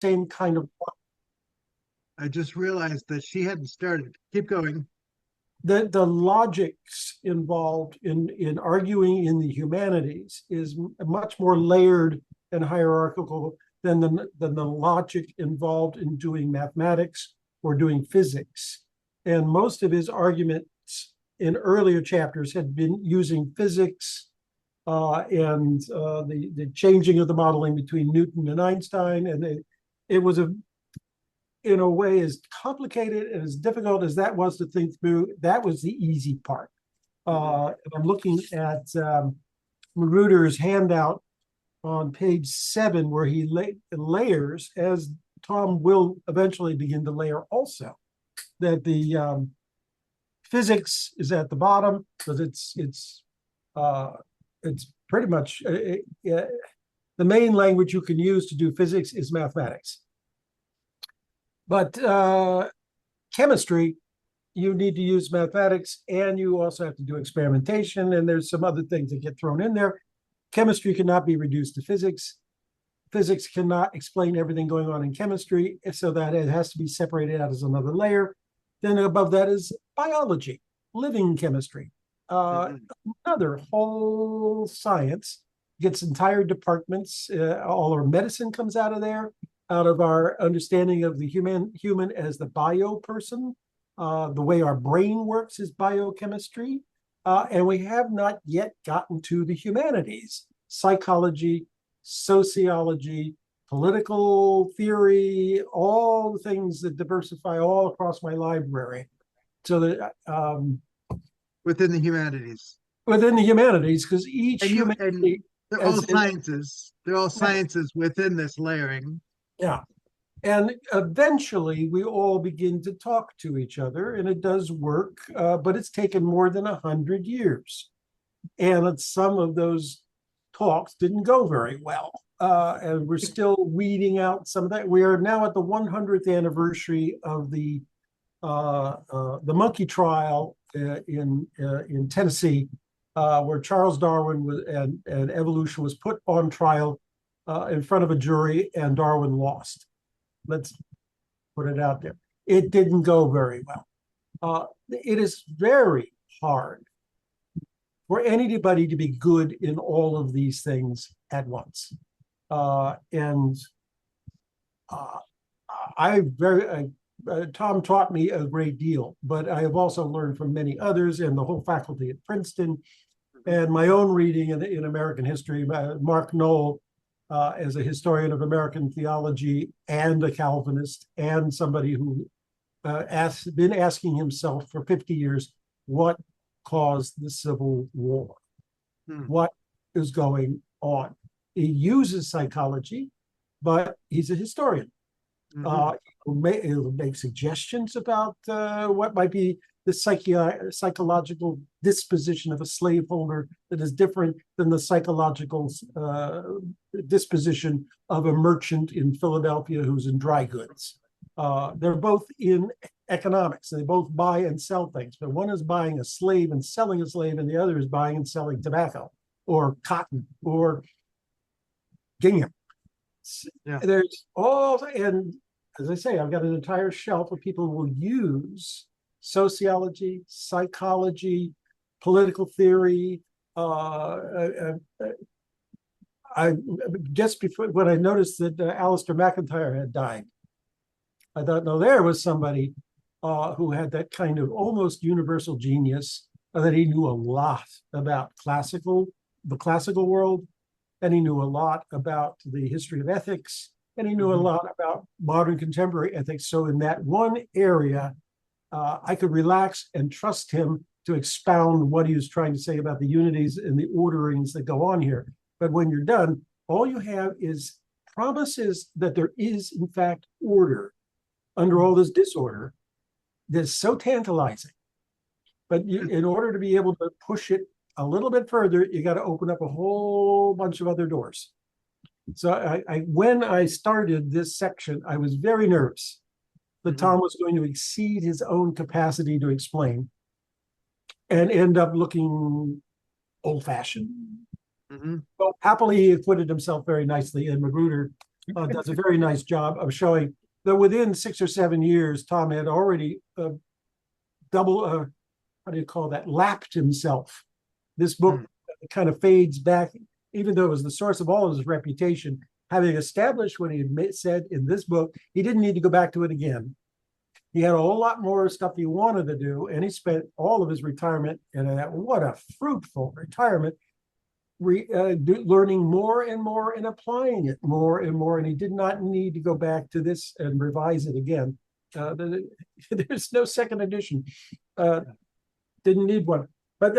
same kind of I just realized that she hadn't started. Keep going. the logics involved in arguing in the humanities is much more layered and hierarchical than the logic involved in doing mathematics or doing physics. And most of his arguments in earlier chapters had been using physics and the changing of the modeling between Newton and Einstein. And it was in a way, as complicated and as difficult as that was to think through, that was the easy part. I'm looking at Magruder's handout on page 7, where he layers, as Tom will eventually begin to layer also, that the physics is at the bottom because it's pretty much the main language you can use to do physics is mathematics. But chemistry, you need to use mathematics, and you also have to do experimentation, and there's some other things that get thrown in there. Chemistry cannot be reduced to physics. Physics cannot explain everything going on in chemistry, so that it has to be separated out as another layer. Then above that is biology, living chemistry, another whole science, gets entire departments. All our medicine comes out of there, out of our understanding of the human as the bio person. The way our brain works is biochemistry. And we have not yet gotten to the humanities, psychology, sociology, political theory, all the things that diversify all across my library. So that within the humanities, because each humanity, they're all sciences. They're all sciences within this layering. Yeah. And eventually we all begin to talk to each other, and it does work, but it's taken more than 100 years. And some of those talks didn't go very well. And we're still weeding out some of that. We are now at the 100th anniversary of the monkey trial in Tennessee, where Charles Darwin and evolution was put on trial in front of a jury, and Darwin lost. Let's put it out there. It didn't go very well. It is very hard for anybody to be good in all of these things at once. Tom taught me a great deal, but I have also learned from many others and the whole faculty at Princeton, and my own reading in American history. Mark Knoll, as a historian of American theology and a Calvinist, and somebody who been asking himself for 50 years, what caused the Civil War? What is going on? He uses psychology, but he's a historian. He'll make suggestions about what might be the psychological disposition of a slaveholder that is different than the psychological disposition of a merchant in Philadelphia who's in dry goods. They're both in economics. They both buy and sell things, but one is buying a slave and selling a slave, and the other is buying and selling tobacco or cotton or gingham. Yeah. There's all, and as I say, I've got an entire shelf of people who will use sociology, psychology, political theory. I just before, when I noticed that Alistair McIntyre had died, I thought, no, there was somebody who had that kind of almost universal genius, that he knew a lot about the classical world, and he knew a lot about the history of ethics, and he knew a lot about modern contemporary ethics. So in that one area, I could relax and trust him to expound what he was trying to say about the unities and the orderings that go on here. But when you're done, all you have is promises that there is, in fact, order under all this disorder that's so tantalizing. But in order to be able to push it a little bit further, you got to open up a whole bunch of other doors. So when I started this section, I was very nervous that Tom was going to exceed his own capacity to explain and end up looking old-fashioned. Well, happily, he acquitted himself very nicely, and Magruder does a very nice job of showing that within 6 or 7 years, Tom had already how do you call that, lapped himself. This book kind of fades back, even though it was the source of all of his reputation, having established what he had said in this book, he didn't need to go back to it again. He had a whole lot more stuff he wanted to do, and he spent all of his retirement, and what a fruitful retirement, learning more and more and applying it more and more, and he did not need to go back to this and revise it again. There's no second edition. Didn't need one. But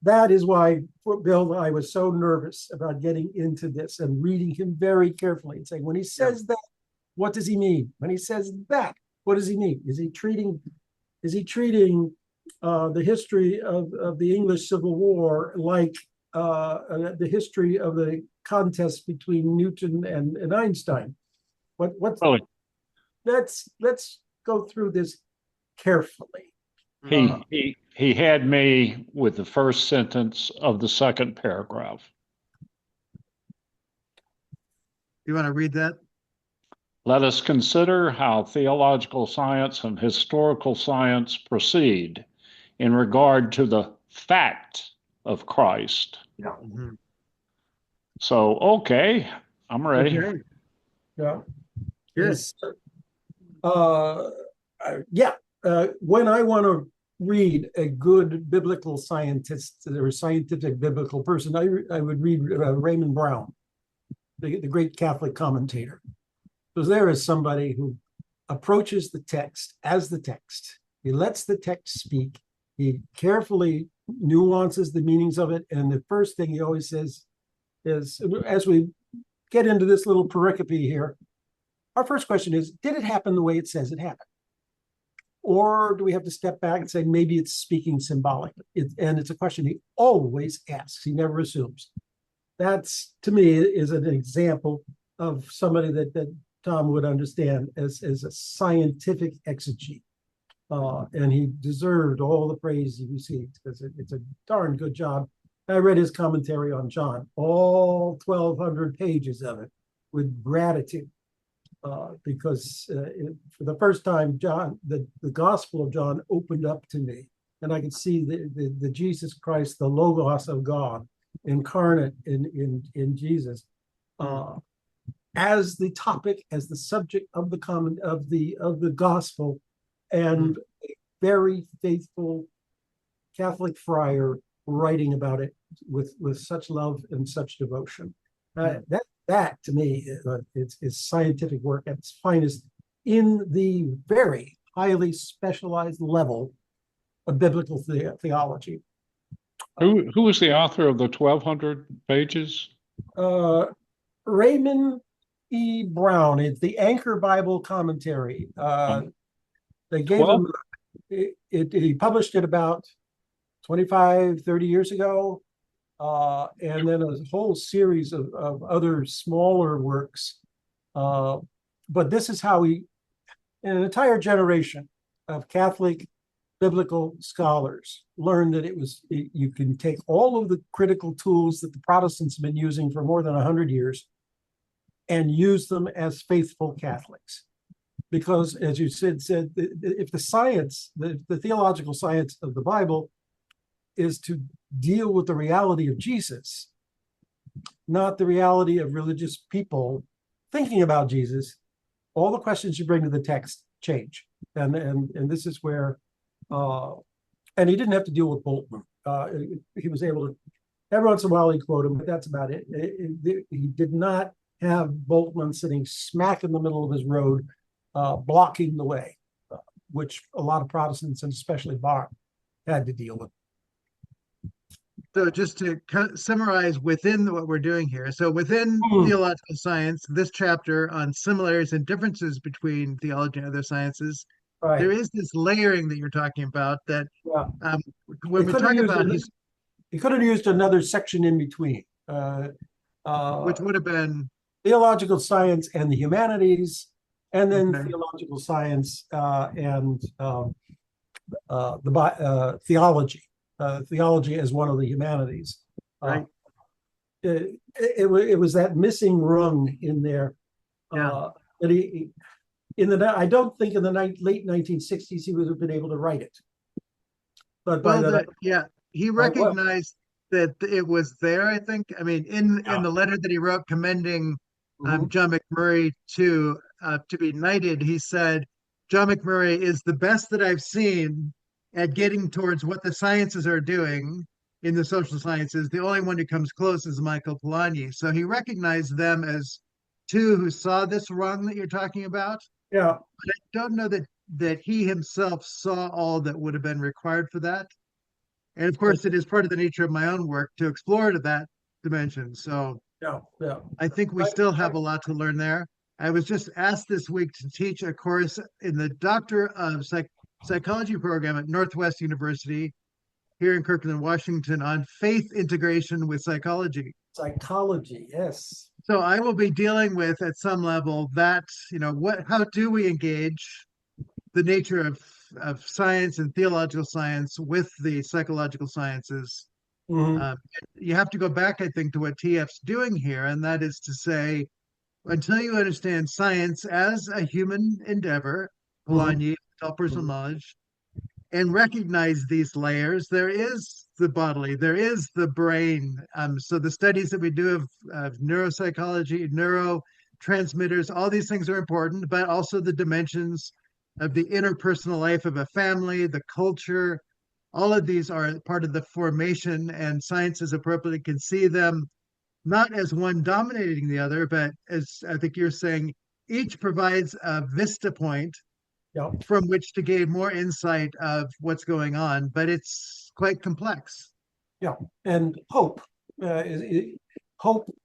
that is why, Bill, I was so nervous about getting into this and reading him very carefully and saying, when he says that, what does he mean? When he says that, what does he mean? Is he treating the history of the English Civil War like the history of the contest between Newton and Einstein? What's let's go through this carefully. He had me with the first sentence of the second paragraph. You want to read that? Let us consider how theological science and historical science proceed in regard to the fact of Christ. Yeah. So, okay, I'm ready. Okay. Yeah. Yes. When I want to read a good biblical scientist or scientific biblical person, I would read Raymond Brown, the great Catholic commentator. Because there is somebody who approaches the text as the text. He lets the text speak. He carefully nuances the meanings of it. And the first thing he always says is, as we get into this little pericope here, our first question is, did it happen the way it says it happened? Or do we have to step back and say, maybe it's speaking symbolically? And it's a question he always asks. He never assumes. That's, to me, is an example of somebody that Tom would understand as a scientific exegete. And he deserved all the praise he received, because it's a darn good job. I read his commentary on John, all 1,200 pages of it, with gratitude. Because for the first time, John, the Gospel of John opened up to me, and I could see the Jesus Christ, the Logos of God, incarnate in Jesus, as the topic, as the subject of the Gospel, and a very faithful Catholic friar writing about it with such love and such devotion. That to me is scientific work at its finest in the very highly specialized level of biblical theology. Who was the author of the 1,200 pages? Raymond E. Brown. It's the Anchor Bible Commentary. They gave him he published it about 25, 30 years ago. And then a whole series of other smaller works. But this is how an entire generation of Catholic biblical scholars learned that you can take all of the critical tools that the Protestants have been using for more than 100 years and use them as faithful Catholics. Because, as you said, if the science, the theological science of the Bible is to deal with the reality of Jesus, not the reality of religious people thinking about Jesus, all the questions you bring to the text change. And this is where, and he didn't have to deal with Boltman. He was able to, every once in a while he quote him, but that's about it. He did not have Boltman sitting smack in the middle of his road, blocking the way, which a lot of Protestants, and especially Barth, had to deal with. So just to summarize within what we're doing here. So within theological science, this chapter on similarities and differences between theology and other sciences, there is this layering that you're talking about that when we talk about he could have used another section in between. Which would have been theological science and the humanities, and then theological science and theology. Theology as one of the humanities. Right. it was that missing rung in there. Yeah. That I don't think in the late 1960s he would have been able to write it. But by Well, then, he well, recognized that it was there, I think. I mean, in yeah. the letter that he wrote commending Mhm. John McMurray to be knighted, he said, John McMurray is the best that I've seen at getting towards what the sciences are doing in the social sciences. The only one who comes close is Michael Polanyi. So he recognized them as two who saw this rung that you're talking about. Yeah. Don't know that he himself saw all that would have been required for that. And of course, it is part of the nature of my own work to explore to that dimension. So Yeah. Yeah. I think we still have a lot to learn there. I was just asked this week to teach a course in the Doctor of Psychology program at Northwest University here in Kirkland, Washington, on faith integration with psychology. Psychology, yes. So I will be dealing with at some level that, how do we engage the nature of science and theological science with the psychological sciences. Mhm. Uh, you have to go back, I think, to what TF's doing here, and that is to say, until you understand science as a human endeavor, Mhm. Polanyi, all personal Mhm. knowledge, and recognize these layers, there is the bodily, there is the brain. So the studies that we do of neuropsychology, neurotransmitters, all these things are important, but also the dimensions of the interpersonal life of a family, the culture, all of these are part of the formation, and sciences appropriately can see them not as one dominating the other, but as I think you're saying, each provides a vista point Yeah. from which to gain more insight of what's going on, but it's quite complex. Yeah. And hope. Hope.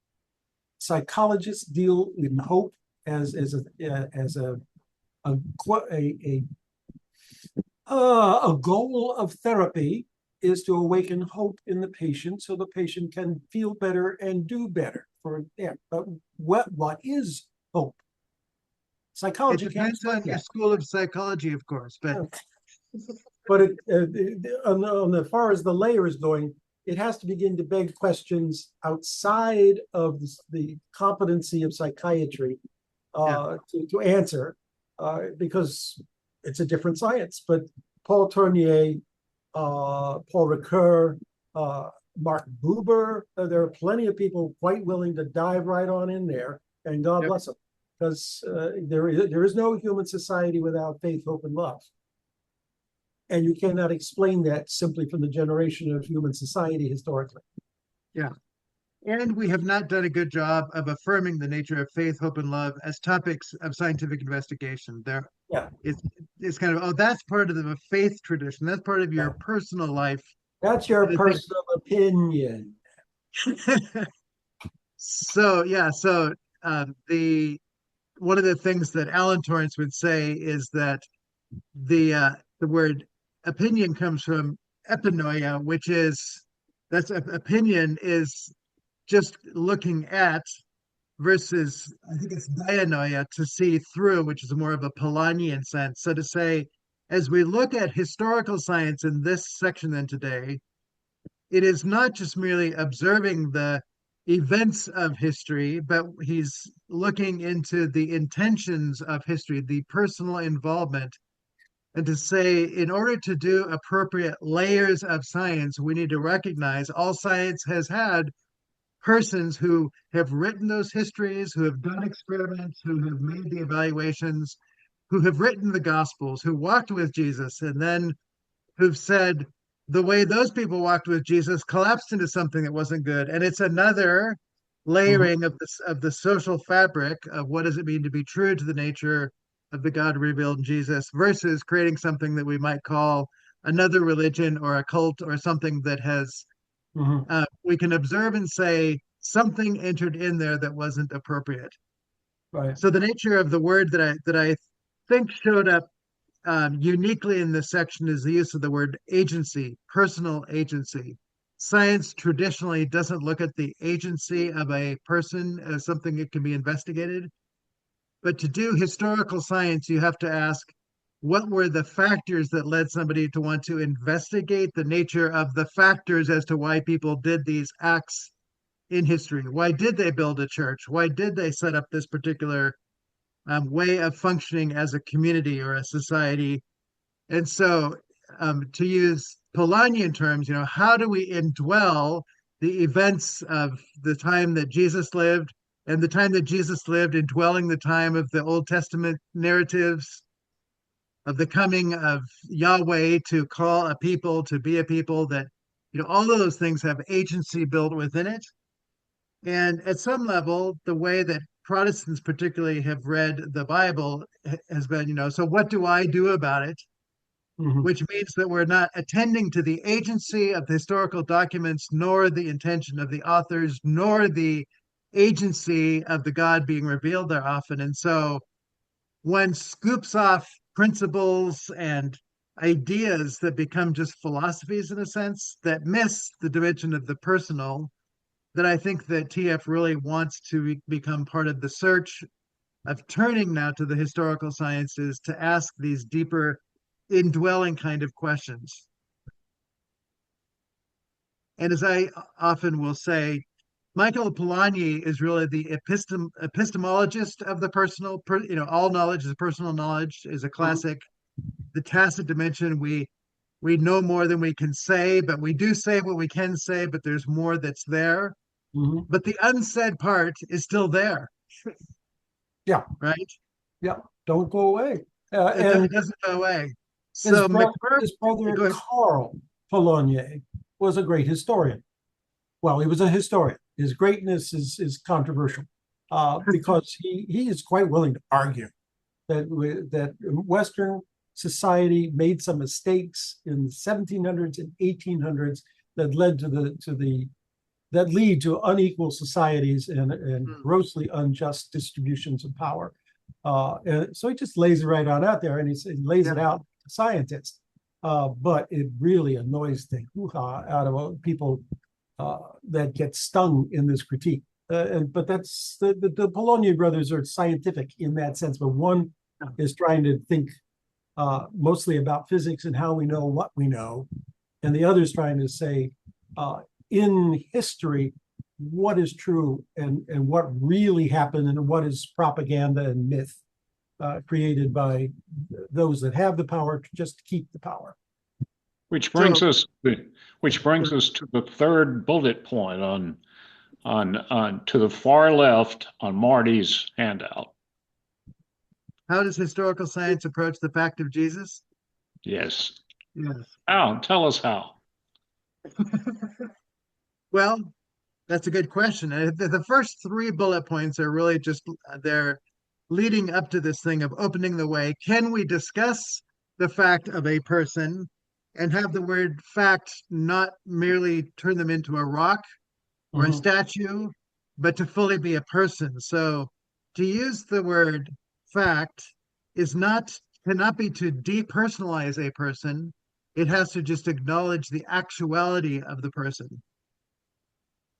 Psychologists deal in hope a a, a goal of therapy is to awaken hope in the patient so the patient can feel better and do better. But what is hope? It Psychology can't depends explain on your that. school of psychology, of course, but But on the far as the layer is going, it has to begin to beg questions outside of the competency of psychiatry yeah, to answer, because it's a different science. But Paul Tournier, Paul Ricoeur, Mark Buber, there are plenty of people quite willing to dive right on in there, and God yep. bless them, because there is no human society without faith, hope, and love. And you cannot explain that simply from the generation of human society historically. Yeah. And we have not done a good job of affirming the nature of faith, hope, and love as topics of scientific investigation. Yeah, It's kind of, oh, that's part of the faith tradition. That's part of yeah. your personal life. That's your And I think personal opinion. so. Yeah. So the one of the things that Alan Torrance would say is that the word opinion comes from epinoia, which is opinion is just looking at, versus I think it's dianoia, to see through, which is more of a Polanyian sense. So to say, as we look at historical science in this section then today, it is not just merely observing the events of history, but he's looking into the intentions of history, the personal involvement. And to say, in order to do appropriate layers of science, we need to recognize all science has had persons who have written those histories, who have done experiments, who have made the evaluations, who have written the Gospels, who walked with Jesus, and then who've said the way those people walked with Jesus collapsed into something that wasn't good. And it's another Mhm. layering of the social fabric of what does it mean to be true to the nature of the God revealed in Jesus versus creating something that we might call another religion or a cult or something that has Mhm. we can observe and say something entered in there that wasn't appropriate. Right. So the nature of the word that I think showed up uniquely in this section is the use of the word agency, personal agency. Science traditionally doesn't look at the agency of a person as something that can be investigated. But to do historical science, you have to ask, what were the factors that led somebody to want to investigate the nature of the factors as to why people did these acts in history? Why did they build a church? Why did they set up this particular way of functioning as a community or a society? And so, to use Polanyian terms, how do we indwell the events of the time that Jesus lived and the time that Jesus lived, indwelling the time of the Old Testament narratives of the coming of Yahweh to call a people to be a people that, all of those things have agency built within it. And at some level, the way that Protestants particularly have read the Bible has been, so what do I do about it? Mhm. Which means that we're not attending to the agency of the historical documents, nor the intention of the authors, nor the agency of the God being revealed there often. And so one scoops off principles and ideas that become just philosophies in a sense that miss the dimension of the personal, that I think that TF really wants to become part of the search of turning now to the historical sciences to ask these deeper indwelling kind of questions. And as I often will say, Michael Polanyi is really the epistemologist of the personal. All knowledge is personal knowledge is a classic. The tacit dimension, we know more than we can say, but we do say what we can say, but there's more that's there. Mhm. But the unsaid part is still there. Yeah, Right? yeah, don't go away. It doesn't go away. His, So bro- McMurray, his brother go ahead. Carl Polanyi was a great historian. Well, he was a historian. His greatness is controversial because he is quite willing to argue that Western society made some mistakes in the 1700s and 1800s that led that lead to unequal societies and grossly unjust distributions of power. And so he just lays it right on out there, and he lays it out to scientists. But it really annoys the hoo-ha out of people that get stung in this critique. But that's the Polanyi brothers are scientific in that sense, but one is trying to think mostly about physics and how we know what we know, and the other is trying to say, in history, what is true and what really happened and what is propaganda and myth created by those that have the power to just keep the power. Which brings us to the third bullet point on to the far left on Marty's handout. How does historical science approach the fact of Jesus? Yes. Yes. How? Tell us how. Well, that's a good question. The first three bullet points are really just they're leading up to this thing of opening the way. Can we discuss the fact of a person and have the word fact not merely turn them into a rock or a statue, but to fully be a person? So to use the word fact cannot be to depersonalize a person. It has to just acknowledge the actuality of the person.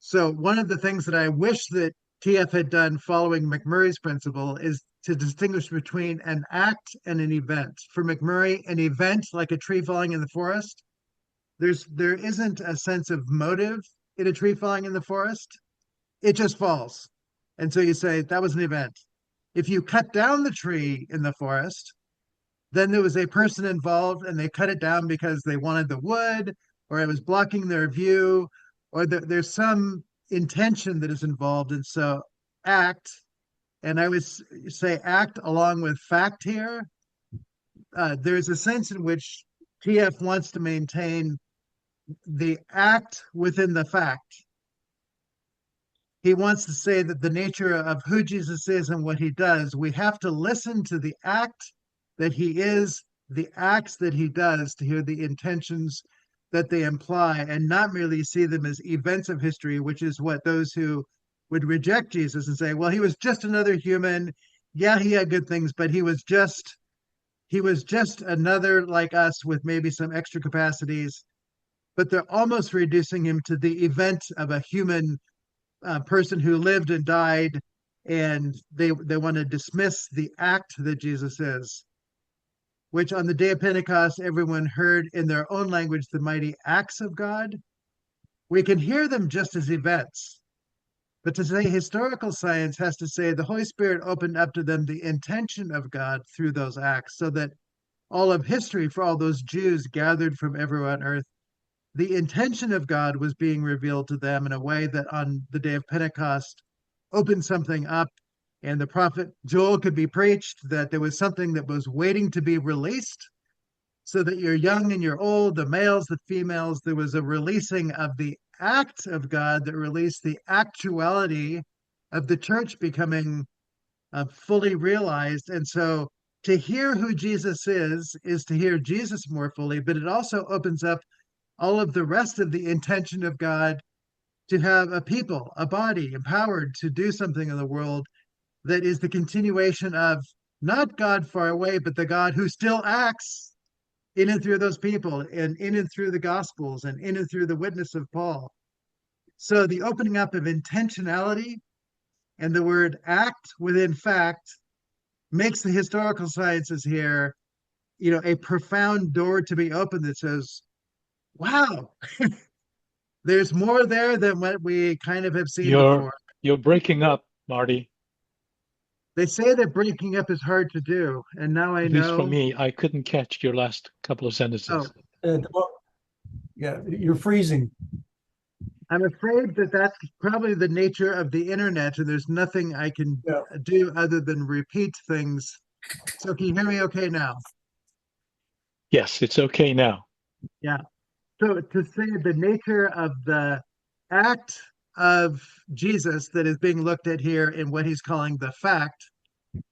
So one of the things that I wish that TF had done following McMurray's principle is to distinguish between an act and an event. For McMurray, an event like a tree falling in the forest, there isn't a sense of motive in a tree falling in the forest. It just falls. And so you say that was an event. If you cut down the tree in the forest, then there was a person involved and they cut it down because they wanted the wood or it was blocking their view or there's some intention that is involved. And so act, and I would say act along with fact here. There's a sense in which TF wants to maintain the act within the fact. He wants to say that the nature of who Jesus is and what he does, we have to listen to the act that he is, the acts that he does to hear the intentions that they imply and not merely see them as events of history, which is what those who would reject Jesus and say, well, he was just another human. Yeah, he had good things, but he was just another like us with maybe some extra capacities. But they're almost reducing him to the event of a human person who lived and died, and they want to dismiss the act that Jesus is, which on the day of Pentecost, everyone heard in their own language the mighty acts of God. We can hear them just as events, But to say historical science has to say the Holy Spirit opened up to them the intention of God through those acts, so that all of history for all those Jews gathered from everywhere on earth, the intention of God was being revealed to them in a way that on the day of Pentecost opened something up, and the prophet Joel could be preached, that there was something that was waiting to be released, so that you're young and you're old, the males, the females, there was a releasing of the act of God that released the actuality of the church becoming fully realized. And so to hear who Jesus is to hear Jesus more fully, but it also opens up all of the rest of the intention of God to have a people, a body empowered to do something in the world that is the continuation of not God far away, but the God who still acts in and through those people, and in and through the Gospels, and in and through the witness of Paul. So the opening up of intentionality and the word act within fact makes the historical sciences here, a profound door to be opened that says, wow, there's more there than what we kind of have seen You're before. you're breaking up, Marty. They say that breaking up is hard to do, and now I At least for know. me, I couldn't catch your last couple of Oh, sentences. And well, yeah, you're freezing. I'm afraid that that's probably the nature of the internet, and there's nothing I can Yeah. do other than repeat things. So can you hear me okay now? Yes, it's okay now. Yeah. So to say the nature of the act of Jesus that is being looked at here in what he's calling the fact,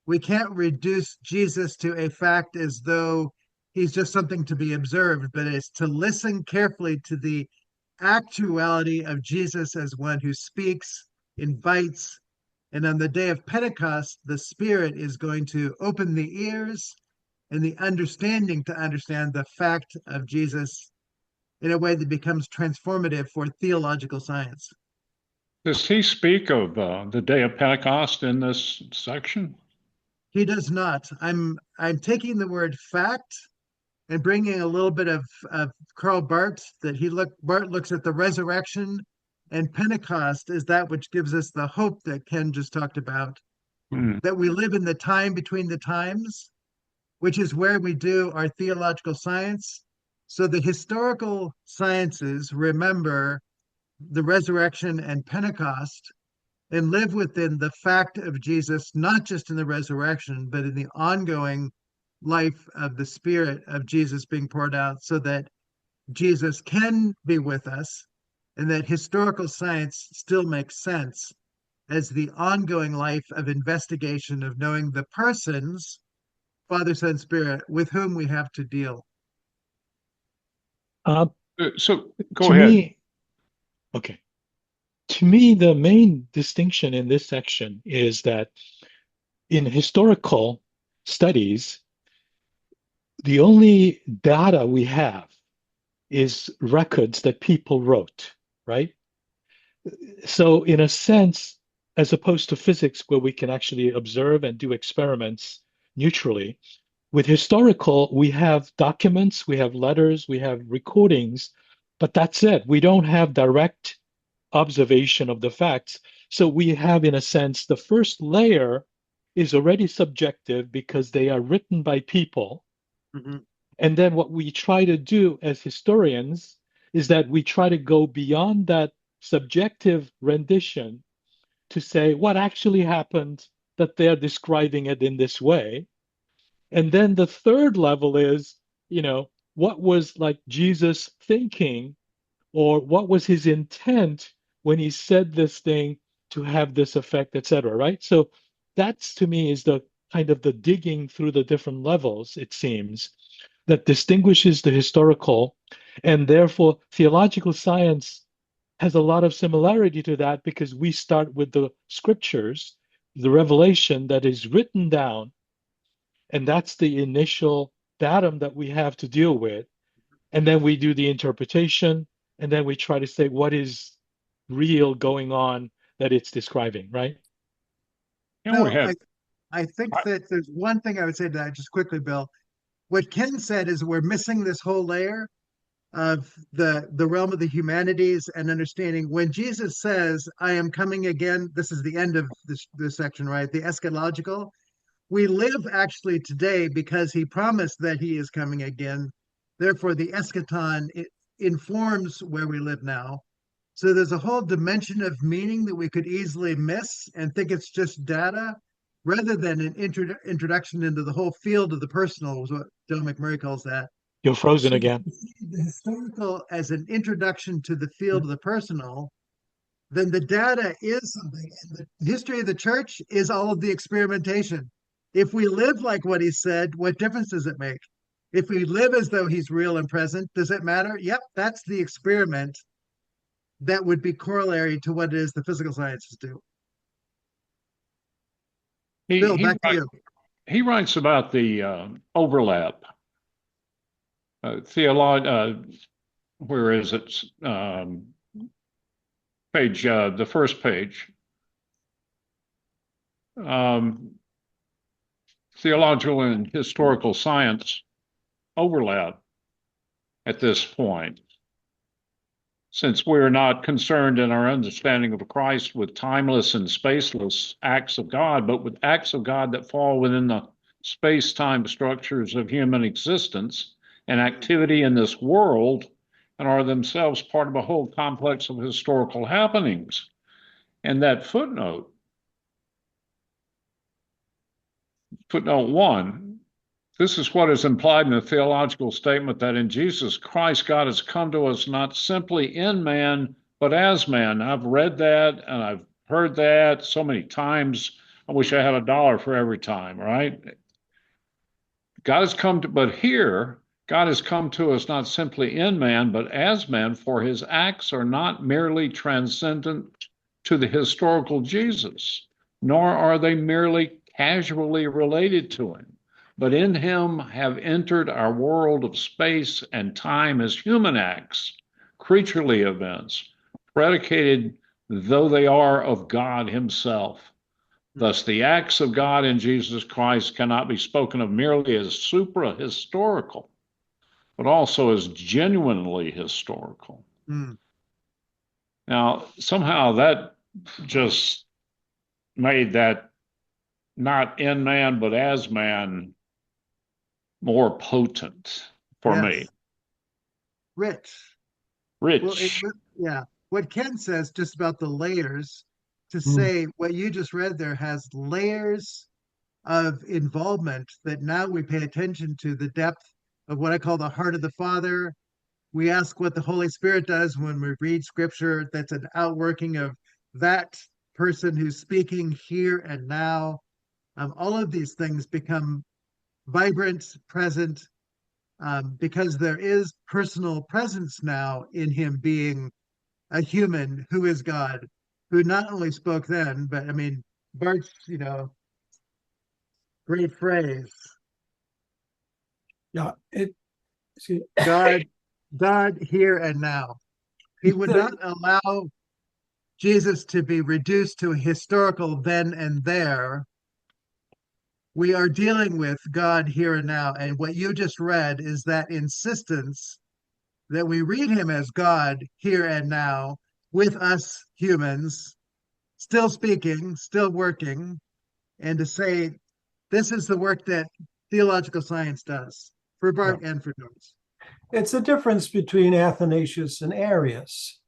we can't reduce Jesus to a fact as though he's just something to be observed, but it's to listen carefully to the actuality of Jesus as one who speaks, invites, and on the day of Pentecost, the Spirit is going to open the ears and the understanding to understand the fact of Jesus in a way that becomes transformative for theological science. Does he speak of the day of Pentecost in this section? He does not. I'm taking the word fact and bringing a little bit of Karl Barth, that Barth looks at the resurrection, and Pentecost is that which gives us the hope that Ken just talked about, Hmm. that we live in the time between the times, which is where we do our theological science. So the historical sciences remember the resurrection and Pentecost and live within the fact of Jesus, not just in the resurrection, but in the ongoing life of the Spirit of Jesus being poured out, so that Jesus can be with us and that historical science still makes sense as the ongoing life of investigation of knowing the persons, Father, Son, Spirit, with whom we have to deal. Uh, So go to ahead. me, okay. To me, the main distinction in this section is that in historical studies, the only data we have is records that people wrote, right? So, in a sense, as opposed to physics, where we can actually observe and do experiments neutrally, with historical, we have documents, we have letters, we have recordings, but that's it. We don't have direct observation of the facts. So we have, in a sense, the first layer is already subjective because they are written by people. Mhm. And then what we try to do as historians is that we try to go beyond that subjective rendition to say what actually happened, that they're describing it in this way. And then the third level is, what was like Jesus thinking, or what was his intent when he said this thing to have this effect, etc. Right? So that's, to me, is the kind of the digging through the different levels, it seems, that distinguishes the historical, and therefore theological science has a lot of similarity to that, because we start with the scriptures, the revelation that is written down, and that's the initial datum that we have to deal with. And then we do the interpretation, and then we try to say what is real going on that it's describing, right? And we So had, I think I- that there's one thing I would say to that just quickly, Bill. What Ken said is we're missing this whole layer. of the realm of the humanities and understanding when Jesus says, I am coming again. This is the end of this section, right? The eschatological. We live actually today because he promised that he is coming again. Therefore, the eschaton informs where we live now. So there's a whole dimension of meaning that we could easily miss and think it's just data, rather than an introduction into the whole field of the personal, was what John McMurray calls that. You're frozen So again. the historical as an introduction to the field of the personal, then the data is something. And the history of the church is all of the experimentation. If we live like what he said, what difference does it make? If we live as though he's real and present, does it matter? Yep, that's the experiment that would be corollary to what it is the physical sciences do. Bill, back to you. He writes about the overlap. Where is it? Page, the first page. Theological and historical science overlap at this point, since we're not concerned in our understanding of Christ with timeless and spaceless acts of God, but with acts of God that fall within the space-time structures of human existence and activity in this world, and are themselves part of a whole complex of historical happenings. And that footnote 1, this is what is implied in the theological statement that in Jesus Christ, God has come to us not simply in man, but as man. I've read that and I've heard that so many times. I wish I had $1 for every time, right? God has come to, but here, God has come to us not simply in man, but as man, for his acts are not merely transcendent to the historical Jesus, nor are they merely casually related to him, but in him have entered our world of space and time as human acts, creaturely events, predicated though they are of God himself. Thus, the acts of God in Jesus Christ cannot be spoken of merely as supra-historical, but also as genuinely historical. Now, somehow that just made that not in man, but as man more potent for me. Rich. Well, yeah. What Ken says just about the layers, to say what you just read there has layers of involvement that now we pay attention to the depth of what I call the heart of the Father. We ask what the Holy Spirit does when we read scripture. That's an outworking of that person who's speaking here and now. All of these things become vibrant, present, because there is personal presence now in him being a human who is God, who not only spoke then, but I mean, Bart's, great phrase. Yeah, God here and now. He would not allow Jesus to be reduced to a historical then and there. We are dealing with God here and now. And what you just read is that insistence that we read him as God here and now with us humans, still speaking, still working, and to say this is the work that theological science does for Bart and for Torrance. It's a difference between Athanasius and Arius.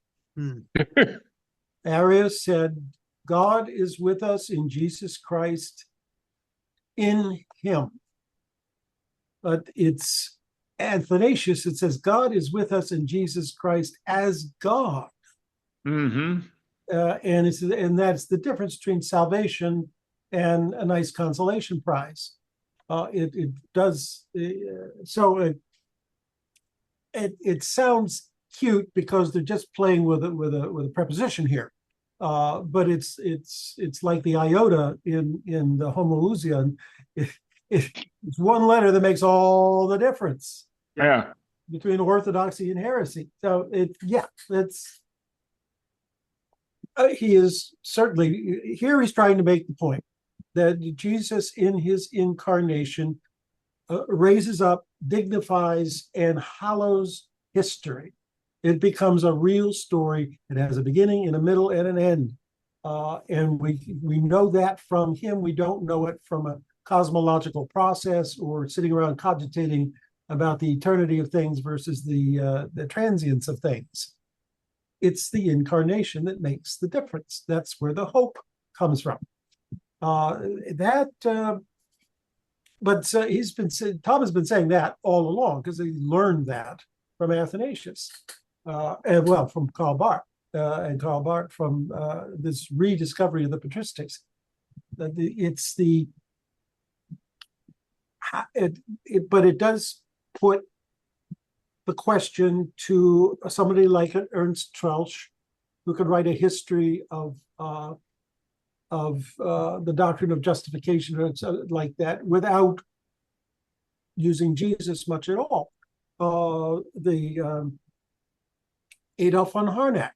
Arius said, God is with us in Jesus Christ, in him. But it's Athanasius, it says, God is with us in Jesus Christ as God. And that's the difference between salvation and a nice consolation prize. It does, so it sounds cute because they're just playing with a preposition here, but it's like the iota in the homoousion. It's one letter that makes all the difference. Yeah, between orthodoxy and heresy. So he is certainly here. He's trying to make the point that Jesus, in his incarnation, raises up, dignifies, and hallows history. It becomes a real story. It has a beginning and a middle and an end. And we know that from him. We don't know it from a cosmological process or sitting around cogitating about the eternity of things versus the transience of things. It's the incarnation that makes the difference. That's where the hope comes from. Tom has been saying that all along because he learned that from Athanasius, and from Karl Barth, and Karl Barth from this rediscovery of the patristics. But it does put the question to somebody like Ernst Troeltsch, who could write a history of the doctrine of justification or like that without using Jesus much at all. Adolf von Harnack,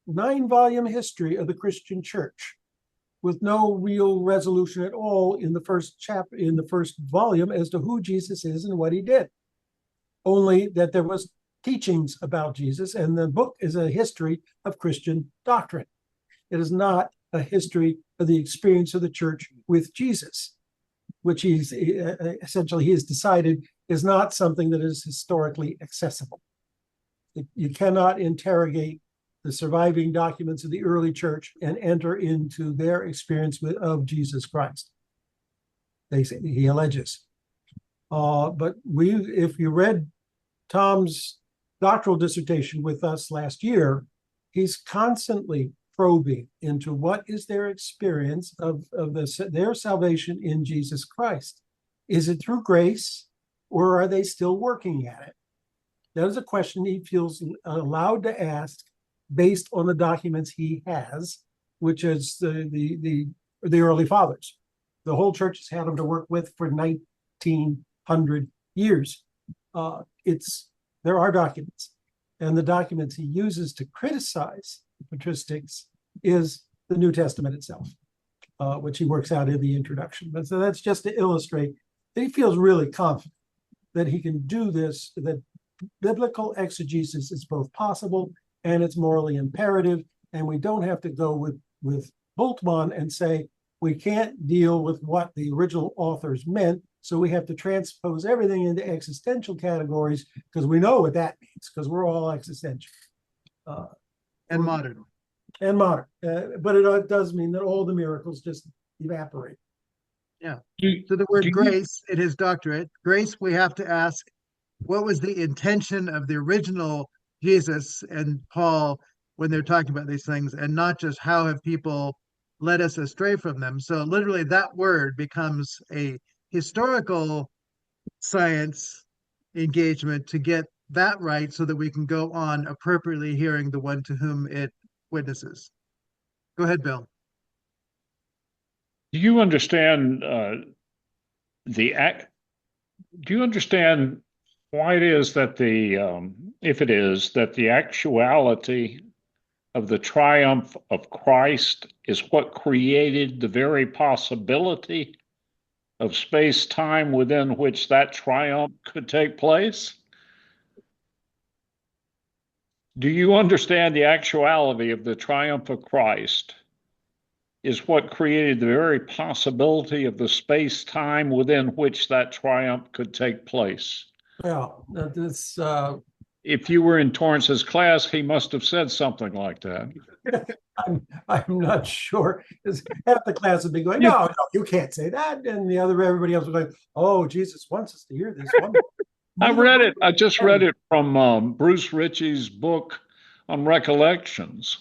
9-volume history of the Christian Church, with no real resolution at all in the first volume as to who Jesus is and what he did. Only that there was teachings about Jesus, and the book is a history of Christian doctrine. It is not a history of the experience of the church with Jesus, which he has decided is not something that is historically accessible. You cannot interrogate the surviving documents of the early church and enter into their experience of Jesus Christ. He alleges. But if you read Tom's doctoral dissertation with us last year, he's constantly probing into what is their experience of their salvation in Jesus Christ. Is it through grace, or are they still working at it? That is a question he feels allowed to ask based on the documents he has, which is the early fathers. The whole church has had them to work with for 1900 years. There are documents, and the documents he uses to criticize the patristics is the New Testament itself, which he works out in the introduction. But so that's just to illustrate that he feels really confident that he can do this, that biblical exegesis is both possible and it's morally imperative, and we don't have to go with Bultmann and say we can't deal with what the original authors meant, so we have to transpose everything into existential categories because we know what that means, because we're all existential. And modern. And modern. But it does mean that all the miracles just evaporate. Yeah. So the word grace in his doctorate, grace, we have to ask, what was the intention of the original Jesus and Paul when they're talking about these things, and not just how have people led us astray from them? So literally that word becomes a historical science engagement to get that right so that we can go on appropriately hearing the one to whom it witnesses. Go ahead, Bill. Do you understand do you understand why it is that if it is that the actuality of the triumph of Christ is what created the very possibility of space-time within which that triumph could take place? Do you understand the actuality of the triumph of Christ is what created the very possibility of the space-time within which that triumph could take place? Well, this. If you were in Torrance's class, he must have said something like that. I'm not sure. Half the class would be going, no, you can't say that. And everybody else would go, oh, Jesus wants us to hear this one. I read it. I just read it from Bruce Ritchie's book on Recollections.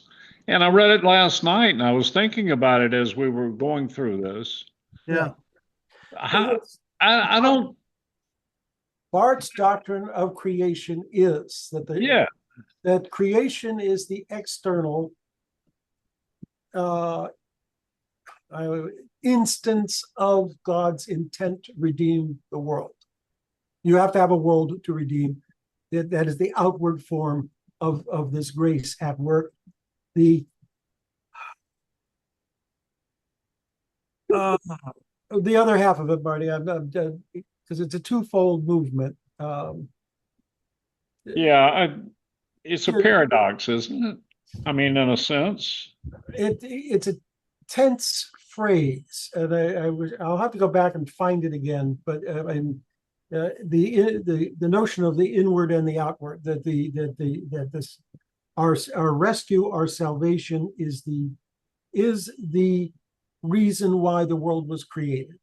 And I read it last night, and I was thinking about it as we were going through this. Yeah. I don't. Barth's doctrine of creation is that creation is the external instance of God's intent to redeem the world. You have to have a world to redeem. That is the outward form of this grace at work. The other half of it, Marty, because it's a twofold movement. Yeah, it's a Here, paradox, isn't it? I mean, in a sense. it's a tense phrase, and I'll have to go back and find it again. But the notion of the inward and the outward, that this our rescue, our salvation is the reason why the world was created.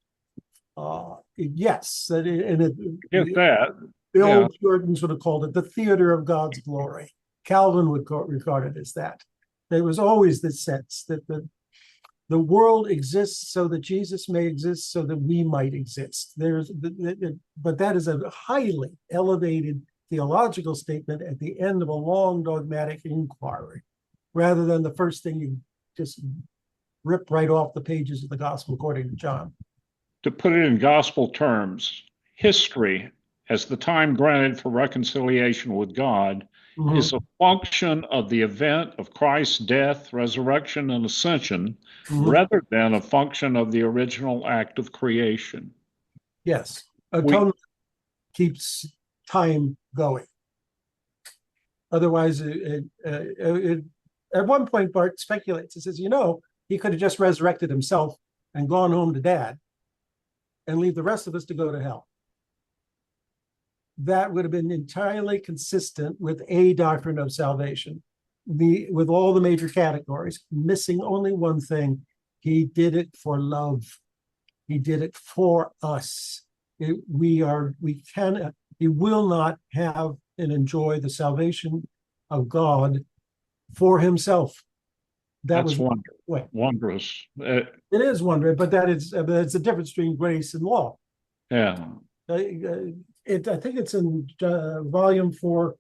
Yes, Get that. the Yeah. old Puritans would have called it the theater of God's glory. Calvin would regard it as that. There was always this sense that the world exists so that Jesus may exist, so that we might exist. But that is a highly elevated theological statement at the end of a long dogmatic inquiry, rather than the first thing you just rip right off the pages of the Gospel according to John. To put it in gospel terms, history, as the time granted for reconciliation with God, is a function of the event of Christ's death, resurrection, and ascension, rather than a function of the original act of creation. Yes, atonement keeps time going. Otherwise, at one point, Bart speculates and says, he could have just resurrected himself and gone home to Dad and leave the rest of us to go to hell. That would have been entirely consistent with a doctrine of salvation, with all the major categories, missing only one thing. He did it for love. He did it for us. He will not have and enjoy the salvation of God for himself. That's wondrous. It is wondrous, but it's a difference between grace and law. Yeah. I think it's in volume 4,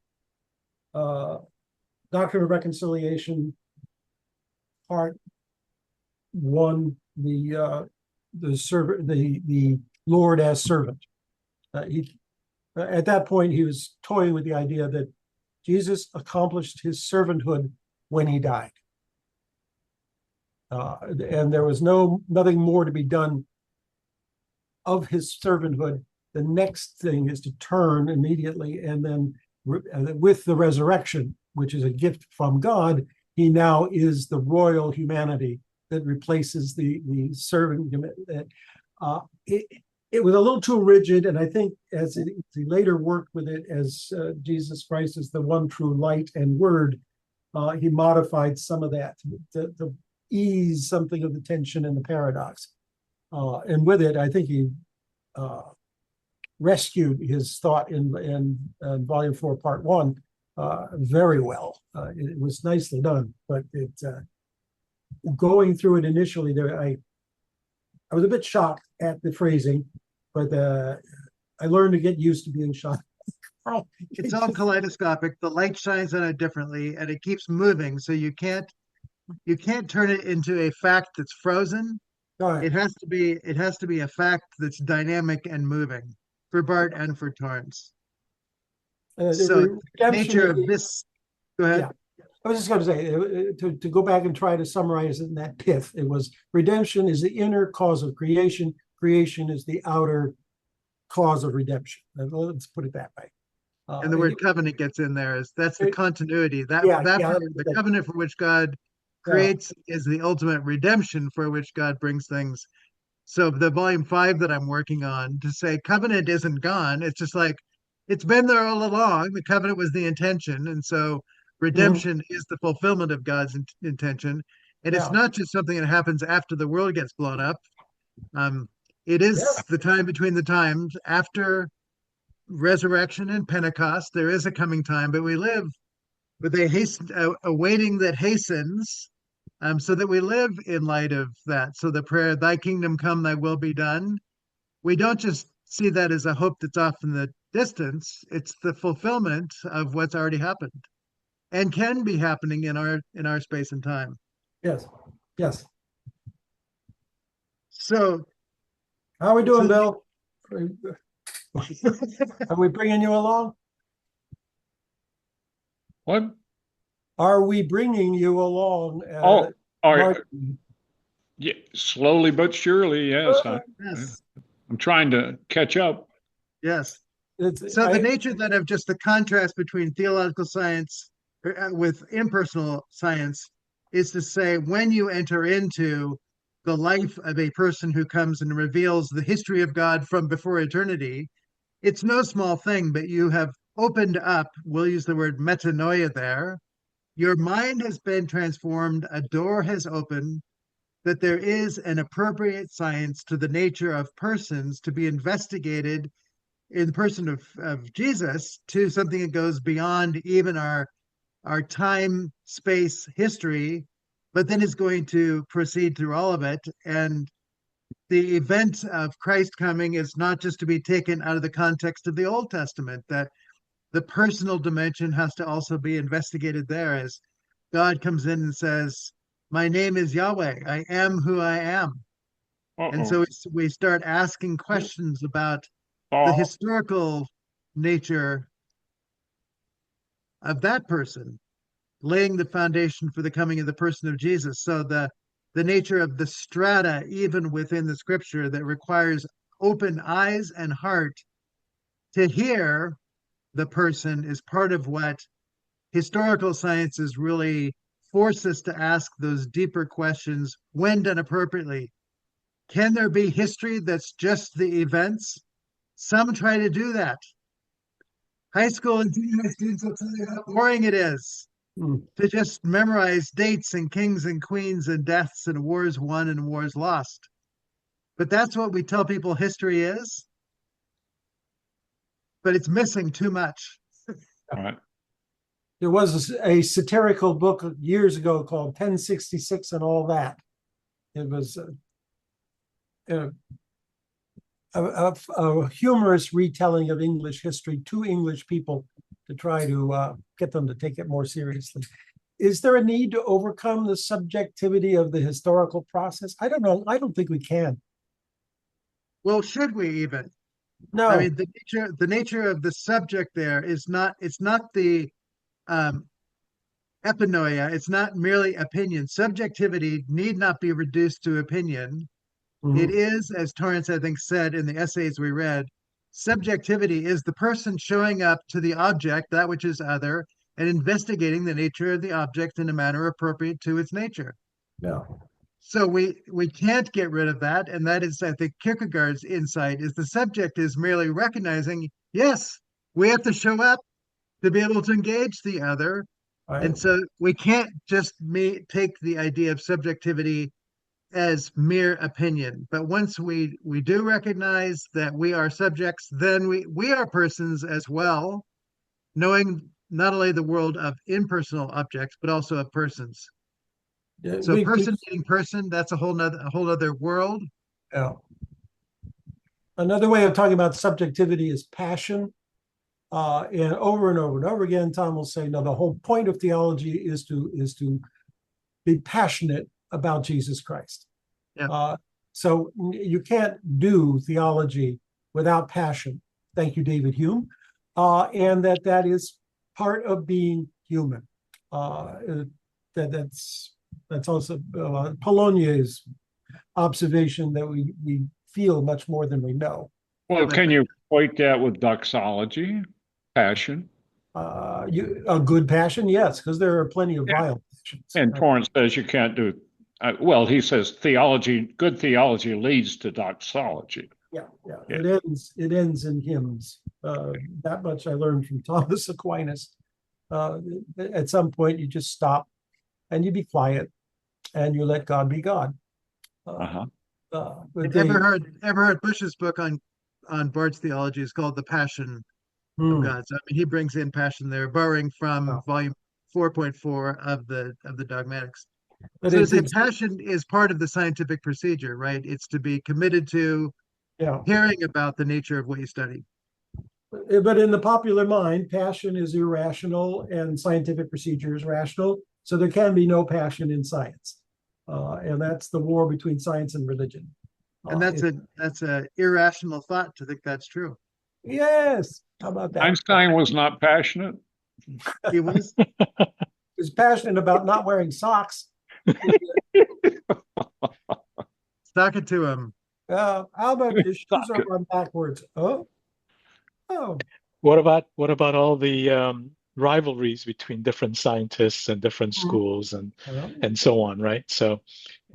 Doctrine of Reconciliation, part 1, the Lord as servant. At that point, he was toying with the idea that Jesus accomplished his servanthood when he died. And there was nothing more to be done of his servanthood. The next thing is to turn immediately, and then with the resurrection, which is a gift from God, he now is the royal humanity that replaces the servant. It was a little too rigid, and I think as he later worked with it as Jesus Christ as the one true light and word, he modified some of that to ease something of the tension and the paradox. And with it, I think he rescued his thought in volume 4, part 1, very well. It was nicely done, but going through it initially, I was a bit shocked at the phrasing, but I learned to get used to being shocked. It's all kaleidoscopic. The light shines on it differently, and it keeps moving. So you can't turn it into a fact that's frozen. Right. It has to be a fact that's dynamic and moving for Bart and for Torrance. So the nature of this. Go ahead. Yeah. I was just going to say, to go back and try to summarize it in that pith, it was redemption is the inner cause of creation. Creation is the outer cause of redemption. Let's put it that way. And the word covenant gets in there. That's the continuity. The covenant for which God creates is the ultimate redemption for which God brings things. So the volume 5 that I'm working on, to say covenant isn't gone, it's just like it's been there all along. The covenant was the intention, and so redemption is the fulfillment of God's intention. And it's not just something that happens after the world gets blown up. It is the time between the times after resurrection and Pentecost. There is a coming time, but we live with a waiting that hastens, so that we live in light of that. So the prayer, "Thy kingdom come, Thy will be done," we don't just see that as a hope that's off in the distance. It's the fulfillment of what's already happened and can be happening in our space and time. Yes. So, how are we doing, Bill? Are we bringing you along? What? Are we bringing you along? All right. Yeah, slowly but surely, yes. Yes. I'm trying to catch up. Yes. So the nature then of just the contrast between theological science with impersonal science is to say, when you enter into the life of a person who comes and reveals the history of God from before eternity, it's no small thing, but you have opened up, we'll use the word metanoia there. Your mind has been transformed, a door has opened, that there is an appropriate science to the nature of persons to be investigated in the person of Jesus, to something that goes beyond even our time, space, history, but then is going to proceed through all of it. And the event of Christ coming is not just to be taken out of the context of the Old Testament, that the personal dimension has to also be investigated there as God comes in and says, my name is Yahweh, I am who I am. And so we start asking questions about the historical nature of that person, laying the foundation for the coming of the person of Jesus. So the nature of the strata, even within the scripture, that requires open eyes and heart to hear the person is part of what historical sciences really force us to ask those deeper questions when done appropriately. Can there be history that's just the events? Some try to do that. High school and junior high students will tell you how boring it is to just memorize dates and kings and queens and deaths and wars won and wars lost. But that's what we tell people history is. But it's missing too much. Right. There was a satirical book years ago called 1066 and All That. It was a humorous retelling of English history to English people to try to get them to take it more seriously. Is there a need to overcome the subjectivity of the historical process? I don't know. I don't think we can. Well, should we even? No. I mean, the nature of the subject there is not, it's not the epinoia, it's not merely opinion. Subjectivity need not be reduced to opinion. It is, as Torrance, I think, said in the essays we read, subjectivity is the person showing up to the object, that which is other, and investigating the nature of the object in a manner appropriate to its nature. Yeah. So we can't get rid of that. And that is, I think, Kierkegaard's insight is the subject is merely recognizing, yes, we have to show up to be able to engage the other. And so we can't just take the idea of subjectivity as mere opinion. But once we do recognize that we are subjects, then we are persons as well, knowing not only the world of impersonal objects, but also of persons. So person meeting person, that's a whole other world. Yeah. Another way of talking about subjectivity is passion. And over and over and over again, Tom will say, no, the whole point of theology is to be passionate about Jesus Christ. Yeah. So you can't do theology without passion. Thank you, David Hume. And that is part of being human. That's also Polonier's observation that we feel much more than we know. Well, can you equate that with doxology, passion? A good passion, yes, because there are plenty of vile passions. And Torrance says you can't do. Well, he says good theology leads to doxology. Yeah. It ends in hymns. That much I learned from Thomas Aquinas. At some point, you just stop and you be quiet and you let God be God. Ever heard Bush's book on Barth's theology is called The Passion of God. So I mean, he brings in passion there, borrowing from volume 4.4 of the Dogmatics. But so passion is part of the scientific procedure, right? It's to be committed to hearing about the nature of what you study. But in the popular mind, passion is irrational and scientific procedure is rational. So there can be no passion in science. And that's the war between science and religion. And that's a irrational thought to think that's true. Yes. How about that? Einstein was not passionate. He was. He was passionate about not wearing socks. Stock it to him. How about the shoes are run backwards? Oh. Oh, What about all the rivalries between different scientists and different mhm. schools Well, and so on, right? So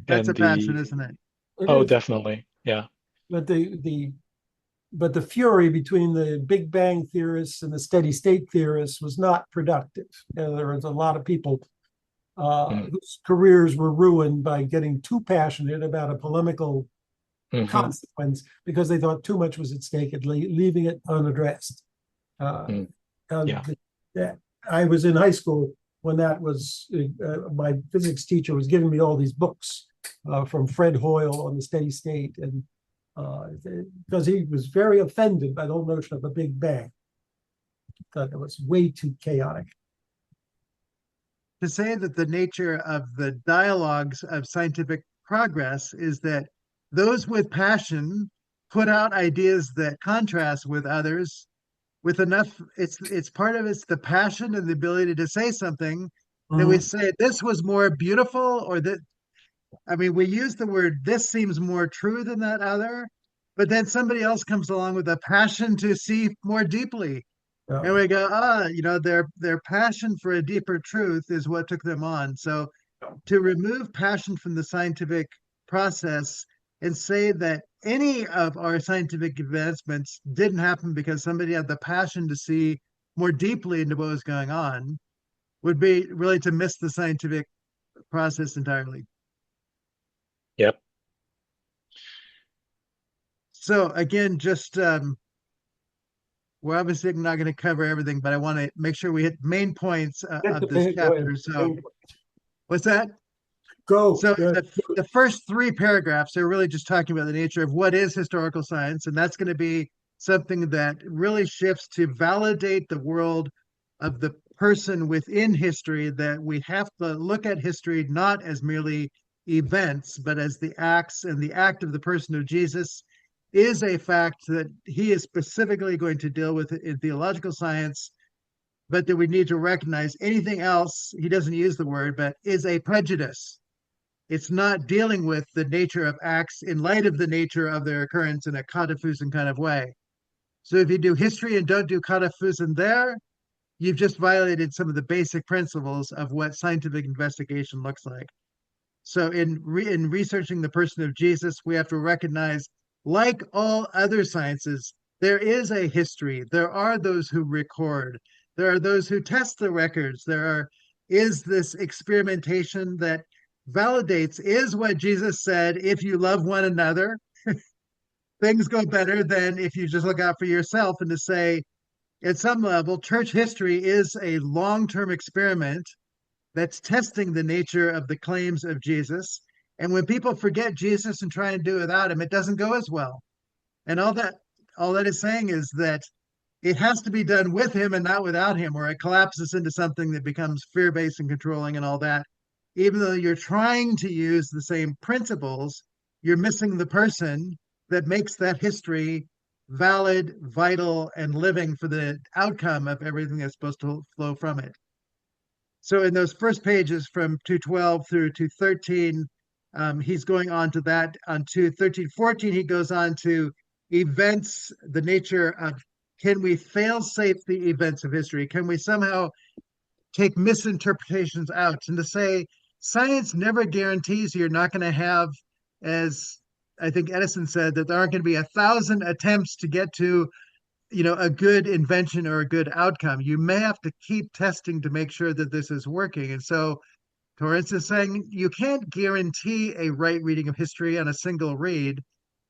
That's a and passion, the isn't it? it oh, is. definitely, yeah. But the fury between the Big Bang theorists and the steady state theorists was not productive. There was a lot of people Mm, whose careers were ruined by getting too passionate about a polemical hmm consequence because they thought too much was at stake and leaving it unaddressed. Uh, mm, and yeah. I was in high school when that was, my physics teacher was giving me all these books from Fred Hoyle on the steady state. And because he was very offended by the whole notion of a Big Bang, thought it was way too chaotic. To say that the nature of the dialogues of scientific progress is that those with passion put out ideas that contrast with others with enough, it's part of it's the passion and the ability to say something that we Mhm. say this was more beautiful, or that, I mean, we use the word this seems more true than that other, but then somebody else comes along with a passion to see more deeply. Yeah. And we go, their passion for a deeper truth is what took them on. So to remove passion from the scientific process and say that any of our scientific advancements didn't happen because somebody had the passion to see more deeply into what was going on would be really to miss the scientific process entirely. Yep. So again, just we're obviously not going to cover everything, but I want to make sure we hit main points Get of the this pain, go ahead. chapter. So what's that? Go. So the first three paragraphs are really just talking about the nature of what is historical science, and that's going to be something that really shifts to validate the world of the person within history, that we have to look at history not as merely events, but as the acts, and the act of the person of Jesus is a fact that he is specifically going to deal with in theological science, but that we need to recognize anything else, he doesn't use the word, but is a prejudice. It's not dealing with the nature of acts in light of the nature of their occurrence in a Katafusan kind of way. So if you do history and don't do Katafusan there, you've just violated some of the basic principles of what scientific investigation looks like. So in researching the person of Jesus, we have to recognize, like all other sciences, there is a history. There are those who record. There are those who test the records. Is this experimentation that validates, is what Jesus said, if you love one another, things go better than if you just look out for yourself. And to say, at some level, church history is a long-term experiment that's testing the nature of the claims of Jesus. And when people forget Jesus and try and do without him, it doesn't go as well. And all that is saying is that it has to be done with him and not without him, or it collapses into something that becomes fear-based and controlling and all that. Even though you're trying to use the same principles, you're missing the person that makes that history valid, vital, and living for the outcome of everything that's supposed to flow from it. So in those first pages from 212 through 213, he's going on to that. On 213, 14, he goes on to events, the nature of, can we fail safe the events of history? Can we somehow take misinterpretations out? And to say science never guarantees you're not going to have, as I think Edison said, that there aren't going to be 1,000 attempts to get to a good invention or a good outcome. You may have to keep testing to make sure that this is working. And so Torrance is saying you can't guarantee a right reading of history on a single read.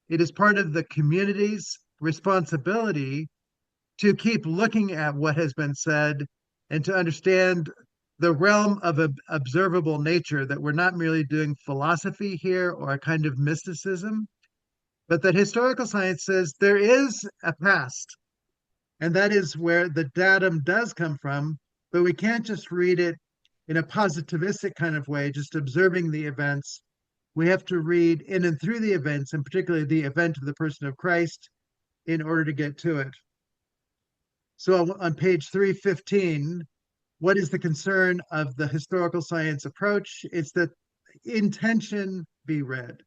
It is part of the community's responsibility to keep looking at what has been said and to understand the realm of observable nature, that we're not merely doing philosophy here or a kind of mysticism, but that historical science says there is a past. And that is where the datum does come from, but we can't just read it in a positivistic kind of way, just observing the events. We have to read in and through the events, and particularly the event of the person of Christ, in order to get to it. So on page 315, what is the concern of the historical science approach? It's that intention be read.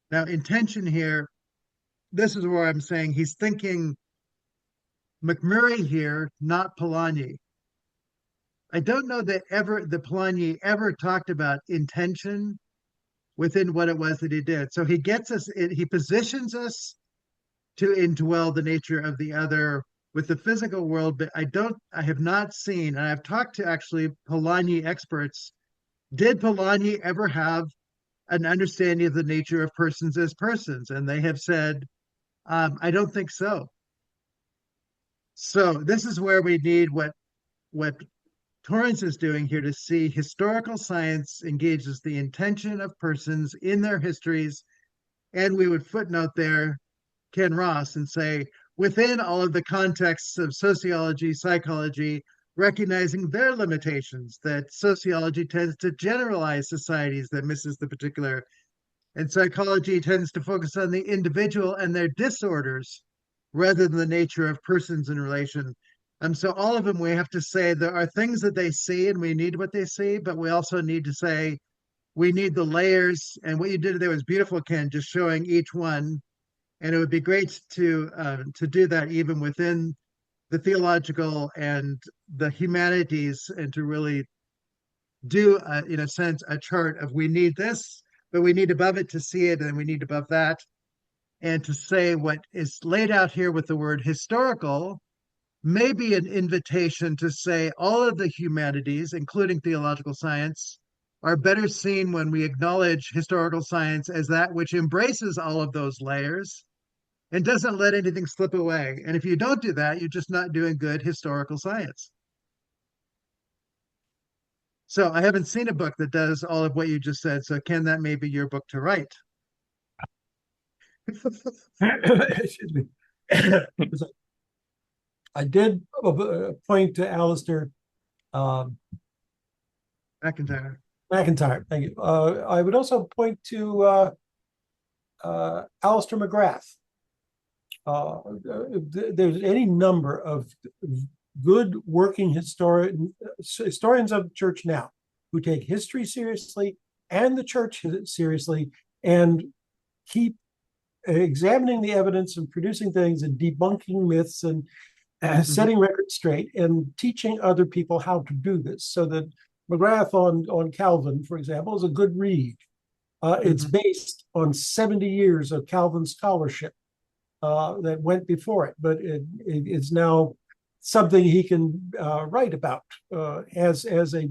Now, intention here, this is where I'm saying he's thinking McMurray here, not Polanyi. I don't know that Polanyi ever talked about intention within what it was that he did. So he gets us, he positions us to indwell the nature of the other with the physical world, but I have not seen, and I've talked to actually Polanyi experts. Did Polanyi ever have an understanding of the nature of persons as persons? And they have said, I don't think so. So this is where we need what Torrance is doing here to see historical science engages the intention of persons in their histories. And we would footnote there Ken Ross and say, within all of the contexts of sociology, psychology, recognizing their limitations, that sociology tends to generalize societies that misses the particular, and psychology tends to focus on the individual and their disorders rather than the nature of persons in relation. So all of them, we have to say there are things that they see and we need what they see, but we also need to say we need the layers. And what you did there was beautiful, Ken, just showing each one. And it would be great to do that even within the theological and the humanities, and to really do, in a sense, a chart of we need this, but we need above it to see it, and we need above that. And to say what is laid out here with the word historical may be an invitation to say all of the humanities, including theological science, are better seen when we acknowledge historical science as that which embraces all of those layers and doesn't let anything slip away. And if you don't do that, you're just not doing good historical science. So I haven't seen a book that does all of what you just said. So Ken, that may be your book to write. Excuse me. I did point to Alistair McIntyre. Thank you. I would also point to Alistair McGrath. There's any number of good working historians of the church now who take history seriously and the church seriously and keep examining the evidence and producing things and debunking myths and setting records straight and teaching other people how to do this. So that McGrath on Calvin, for example, is a good read. It's based on 70 years of Calvin scholarship that went before it, but it's now something he can write about as a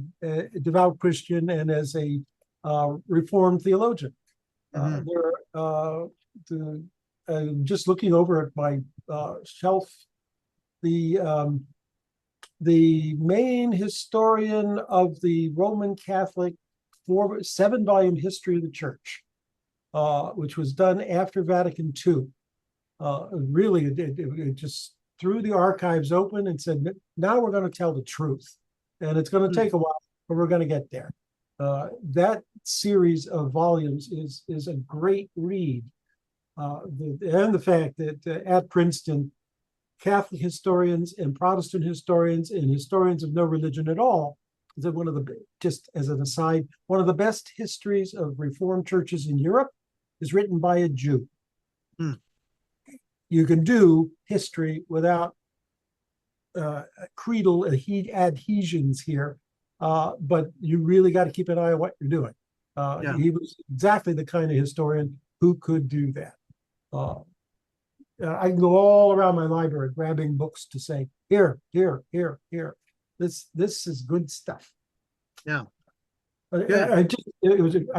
devout Christian and as a Reformed theologian. Just looking over at my shelf, the main historian of the Roman Catholic 7-volume history of the church, which was done after Vatican II. Really, it just threw the archives open and said, now we're going to tell the truth. And it's going to take a while, but we're going to get there. That series of volumes is a great read. And the fact that at Princeton, Catholic historians and Protestant historians and historians of no religion at all, is one of the, just as an aside, one of the best histories of Reformed churches in Europe is written by a Jew. You can do history without creedal adhesions here, but you really got to keep an eye on what you're doing. He was exactly the kind of historian who could do that. I can go all around my library grabbing books to say, here. This is good stuff. Yeah. I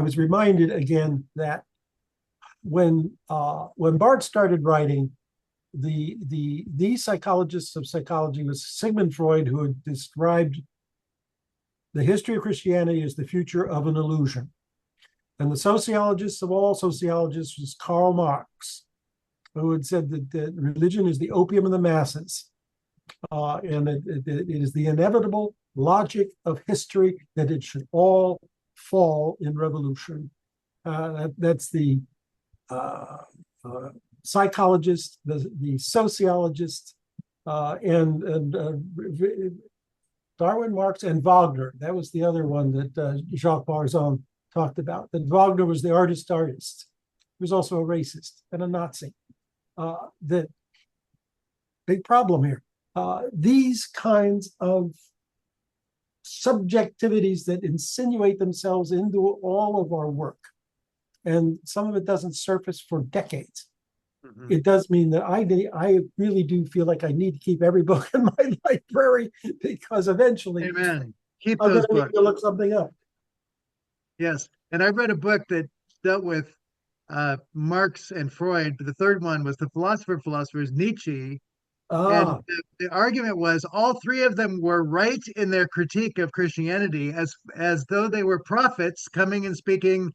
was reminded again that when Barth started writing, the psychologists of psychology was Sigmund Freud, who had described the history of Christianity as the future of an illusion. And the sociologists of all sociologists was Karl Marx, who had said that religion is the opium of the masses. And it is the inevitable logic of history that it should all fall in revolution. That's the psychologist, the sociologist, and Darwin, Marx, and Wagner. That was the other one that Jacques Barzon talked about. That Wagner was the artist. He was also a racist and a Nazi. The big problem here these kinds of subjectivities that insinuate themselves into all of our work, and some of it doesn't surface for decades. Mhm. It does mean that I really do feel like I need to keep every book in my library, because eventually Amen. Keep I'm going those to need books. to look something up. Yes. And I read a book that dealt with Marx and Freud, but the third one was the philosopher of philosophers, Nietzsche. And Ah, the argument was all three of them were right in their critique of Christianity, as though they were prophets coming and speaking to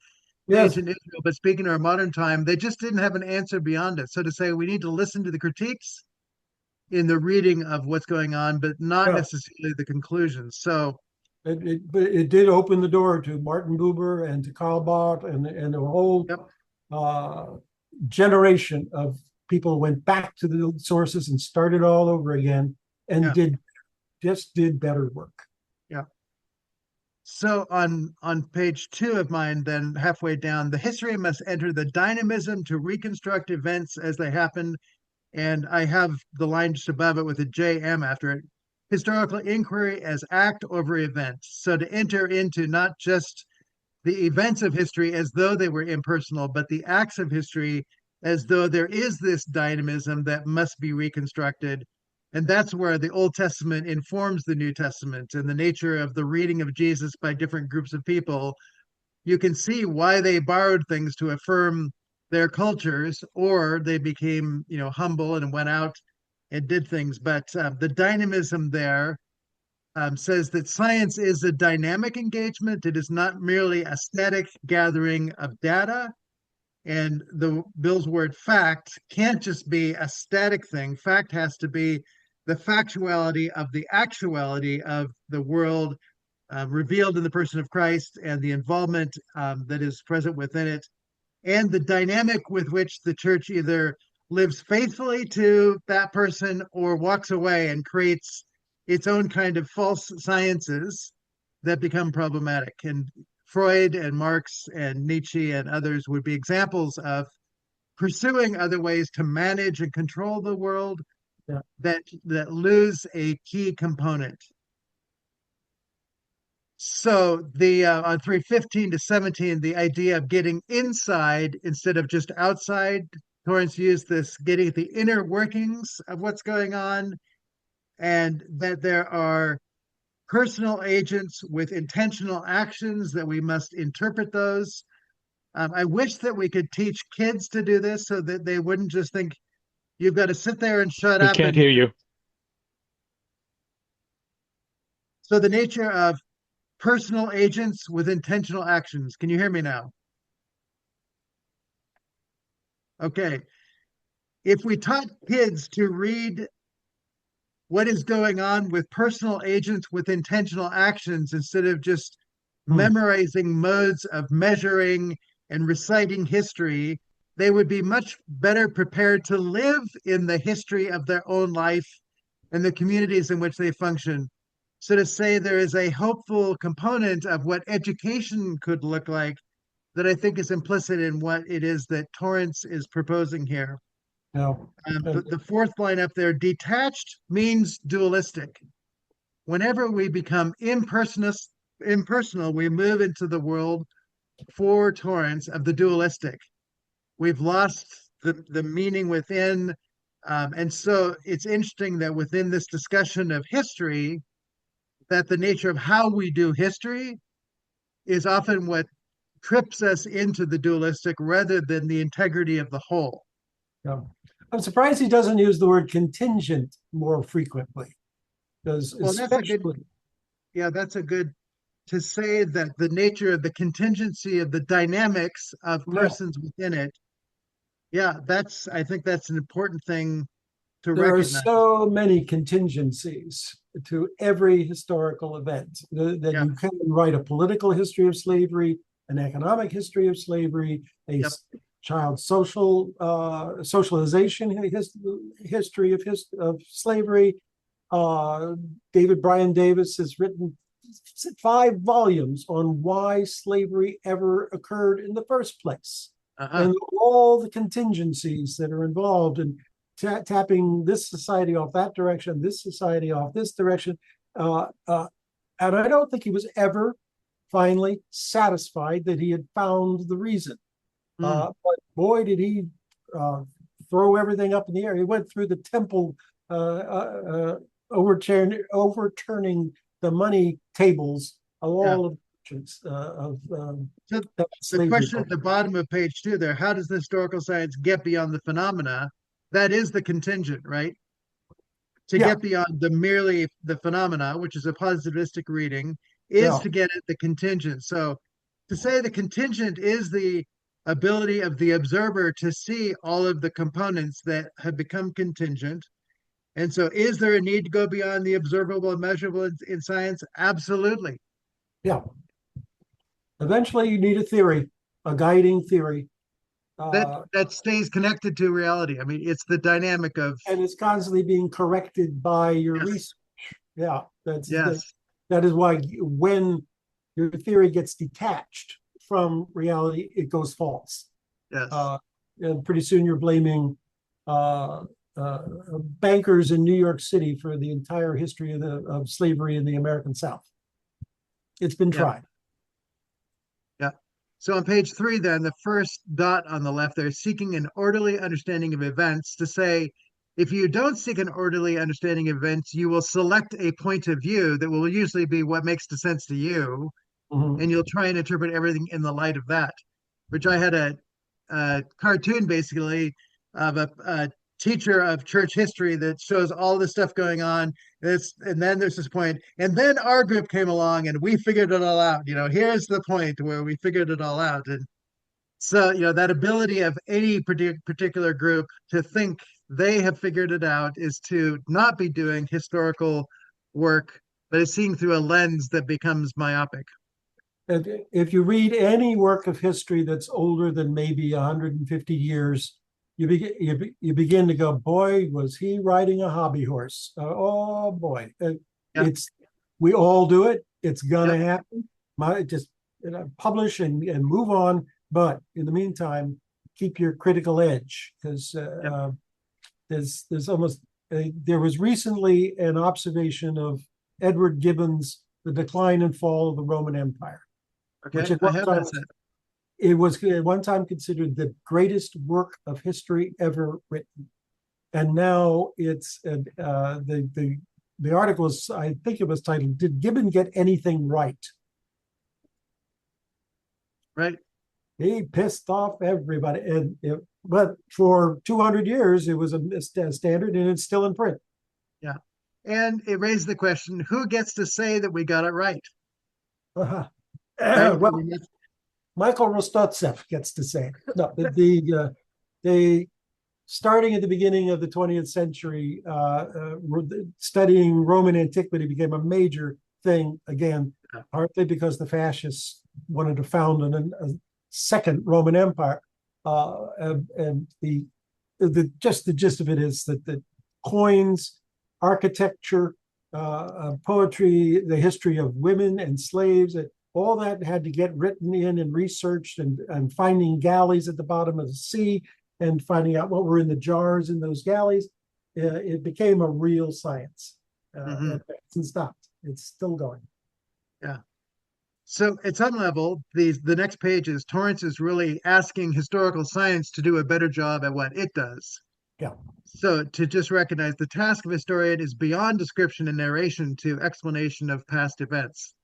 yes, ancient Israel, but speaking to our modern time. They just didn't have an answer beyond it. So to say we need to listen to the critiques in the reading of what's going on, but not yeah. necessarily the conclusions. So But it did open the door to Martin Buber and to Karl Barth and a whole yep, uh, generation of people went back to the sources and started all over again and yeah, did better work. yeah. So on page 2 of mine, then halfway down, the history must enter the dynamism to reconstruct events as they happen. And I have the line just above it with a JM after it. Historical inquiry as act over events. So to enter into not just the events of history as though they were impersonal, but the acts of history as though there is this dynamism that must be reconstructed. And that's where the Old Testament informs the New Testament, and the nature of the reading of Jesus by different groups of people. You can see why they borrowed things to affirm their cultures, or they became, humble and went out and did things. But the dynamism there says that science is a dynamic engagement. It is not merely a static gathering of data. And Bill's word fact can't just be a static thing. Fact has to be the factuality of the actuality of the world revealed in the person of Christ, and the involvement that is present within it, and the dynamic with which the church either lives faithfully to that person or walks away and creates its own kind of false sciences that become problematic. And Freud and Marx and Nietzsche and others would be examples of pursuing other ways to manage and control the world Yeah. that lose a key component. So the on 315 to 17, the idea of getting inside instead of just outside. Torrance used this getting at the inner workings of what's going on, and that there are personal agents with intentional actions, that we must interpret those. I wish that we could teach kids to do this so that they wouldn't just think you've got to sit there and shut We up. can't And hear you. so the nature of personal agents with intentional actions. Can you hear me now? Okay. If we taught kids to read what is going on with personal agents with intentional actions instead of just memorizing modes of measuring and reciting history, they would be much better prepared to live in the history of their own life and the communities in which they function. So to say there is a hopeful component of what education could look like that I think is implicit in what it is that Torrance is proposing here. No. The fourth line up there, detached means dualistic. Whenever we become impersonal, we move into the world for Torrance of the dualistic. We've lost the meaning within. And so it's interesting that within this discussion of history, that the nature of how we do history is often what trips us into the dualistic rather than the integrity of the whole. No. I'm surprised he doesn't use the word contingent more frequently, because Well, that's a good, especially that's a good to say that the nature of the contingency of the dynamics of yeah, persons within it. Yeah, I think that's an important thing to there are recognize. so many contingencies to every historical event that Yeah, you can write a political history of slavery, an economic history of slavery, a yep, child socialization history of slavery. David Bryan Davis has written 5 volumes on why slavery ever occurred in the first place, uh-huh, and all the contingencies that are involved. And tapping this society off that direction, this society off this direction. And I don't think he was ever finally satisfied that he had found the reason. But boy, did he throw everything up in the air. He went through the temple, overturning the money tables of all of the So the question at the bottom of page 2 there, how does the historical science get beyond the phenomena? That is the contingent, right? To get beyond merely the phenomena, which is a positivistic reading, is to get at the contingent. So to say the contingent is the ability of the observer to see all of the components that have become contingent. And so is there a need to go beyond the observable and measurable in science? Absolutely. Yeah. Eventually you need a theory, a guiding theory. That stays connected to reality. I mean, it's the dynamic of... And it's constantly being corrected by your research. Yeah, that is why when your theory gets detached from reality, it goes false. Yes. And pretty soon you're blaming bankers in New York City for the entire history of slavery in the American South. It's been tried. So on page 3, then, the first dot on the left there, seeking an orderly understanding of events, to say, if you don't seek an orderly understanding of events, you will select a point of view that will usually be what makes the sense to you, and you'll try and interpret everything in the light of that. Which I had a cartoon, basically, of a teacher of church history that shows all this stuff going on. And then there's this point, and then our group came along and we figured it all out. Here's the point where we figured it all out. And so, that ability of any particular group to think they have figured it out is to not be doing historical work, but is seeing through a lens that becomes myopic. If you read any work of history that's older than maybe 150 years, you begin to go, boy, was he riding a hobby horse? Oh boy, we all do it. It's gonna happen. Just publish and move on. But in the meantime, keep your critical edge, because there's almost there was recently an observation of Edward Gibbon's The Decline and Fall of the Roman Empire, which at one time it was at one time considered the greatest work of history ever written, and now it's the article is, I think it was titled, "Did Gibbon Get Anything Right?" Right. He pissed off everybody, but for 200 years it was a standard, and it's still in print. Yeah, and it raised the question: who gets to say that we got it right? Right? Well, Michael Rostotsev gets to say it. No, they starting at the beginning of the 20th century, studying Roman antiquity became a major thing again, partly because the fascists wanted to found a second Roman Empire, and the gist of it is that the coins, architecture, poetry, the history of women and slaves, all that had to get written in and researched, and finding galleys at the bottom of the sea and finding out what were in the jars in those galleys. It became a real science. It hasn't stopped. It's still going. Yeah. So at some level, the next page is Torrance is really asking historical science to do a better job at what it does. Yeah. So to just recognize the task of a historian is beyond description and narration to explanation of past events.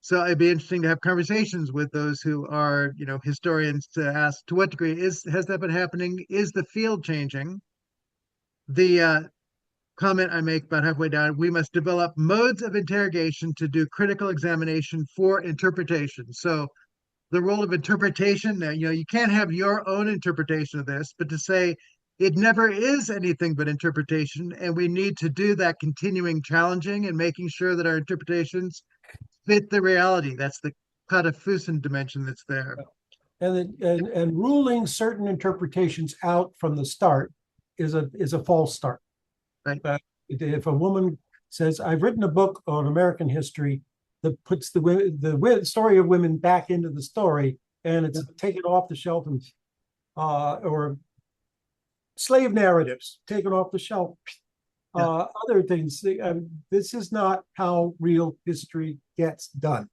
So it'd be interesting to have conversations with those who are, historians, to ask, to what degree has that been happening? Is the field changing? The comment I make about halfway down: we must develop modes of interrogation to do critical examination for interpretation. So the role of interpretation, you can't have your own interpretation of this, but to say it never is anything but interpretation, and we need to do that continuing challenging and making sure that our interpretations fit the reality. That's the Katafusan dimension that's there. And ruling certain interpretations out from the start is a false start. Right. If a woman says, "I've written a book on American history that puts the story of women back into the story," and it's taken off the shelf and or slave narratives taken off the shelf. Other things. This is not how real history gets done.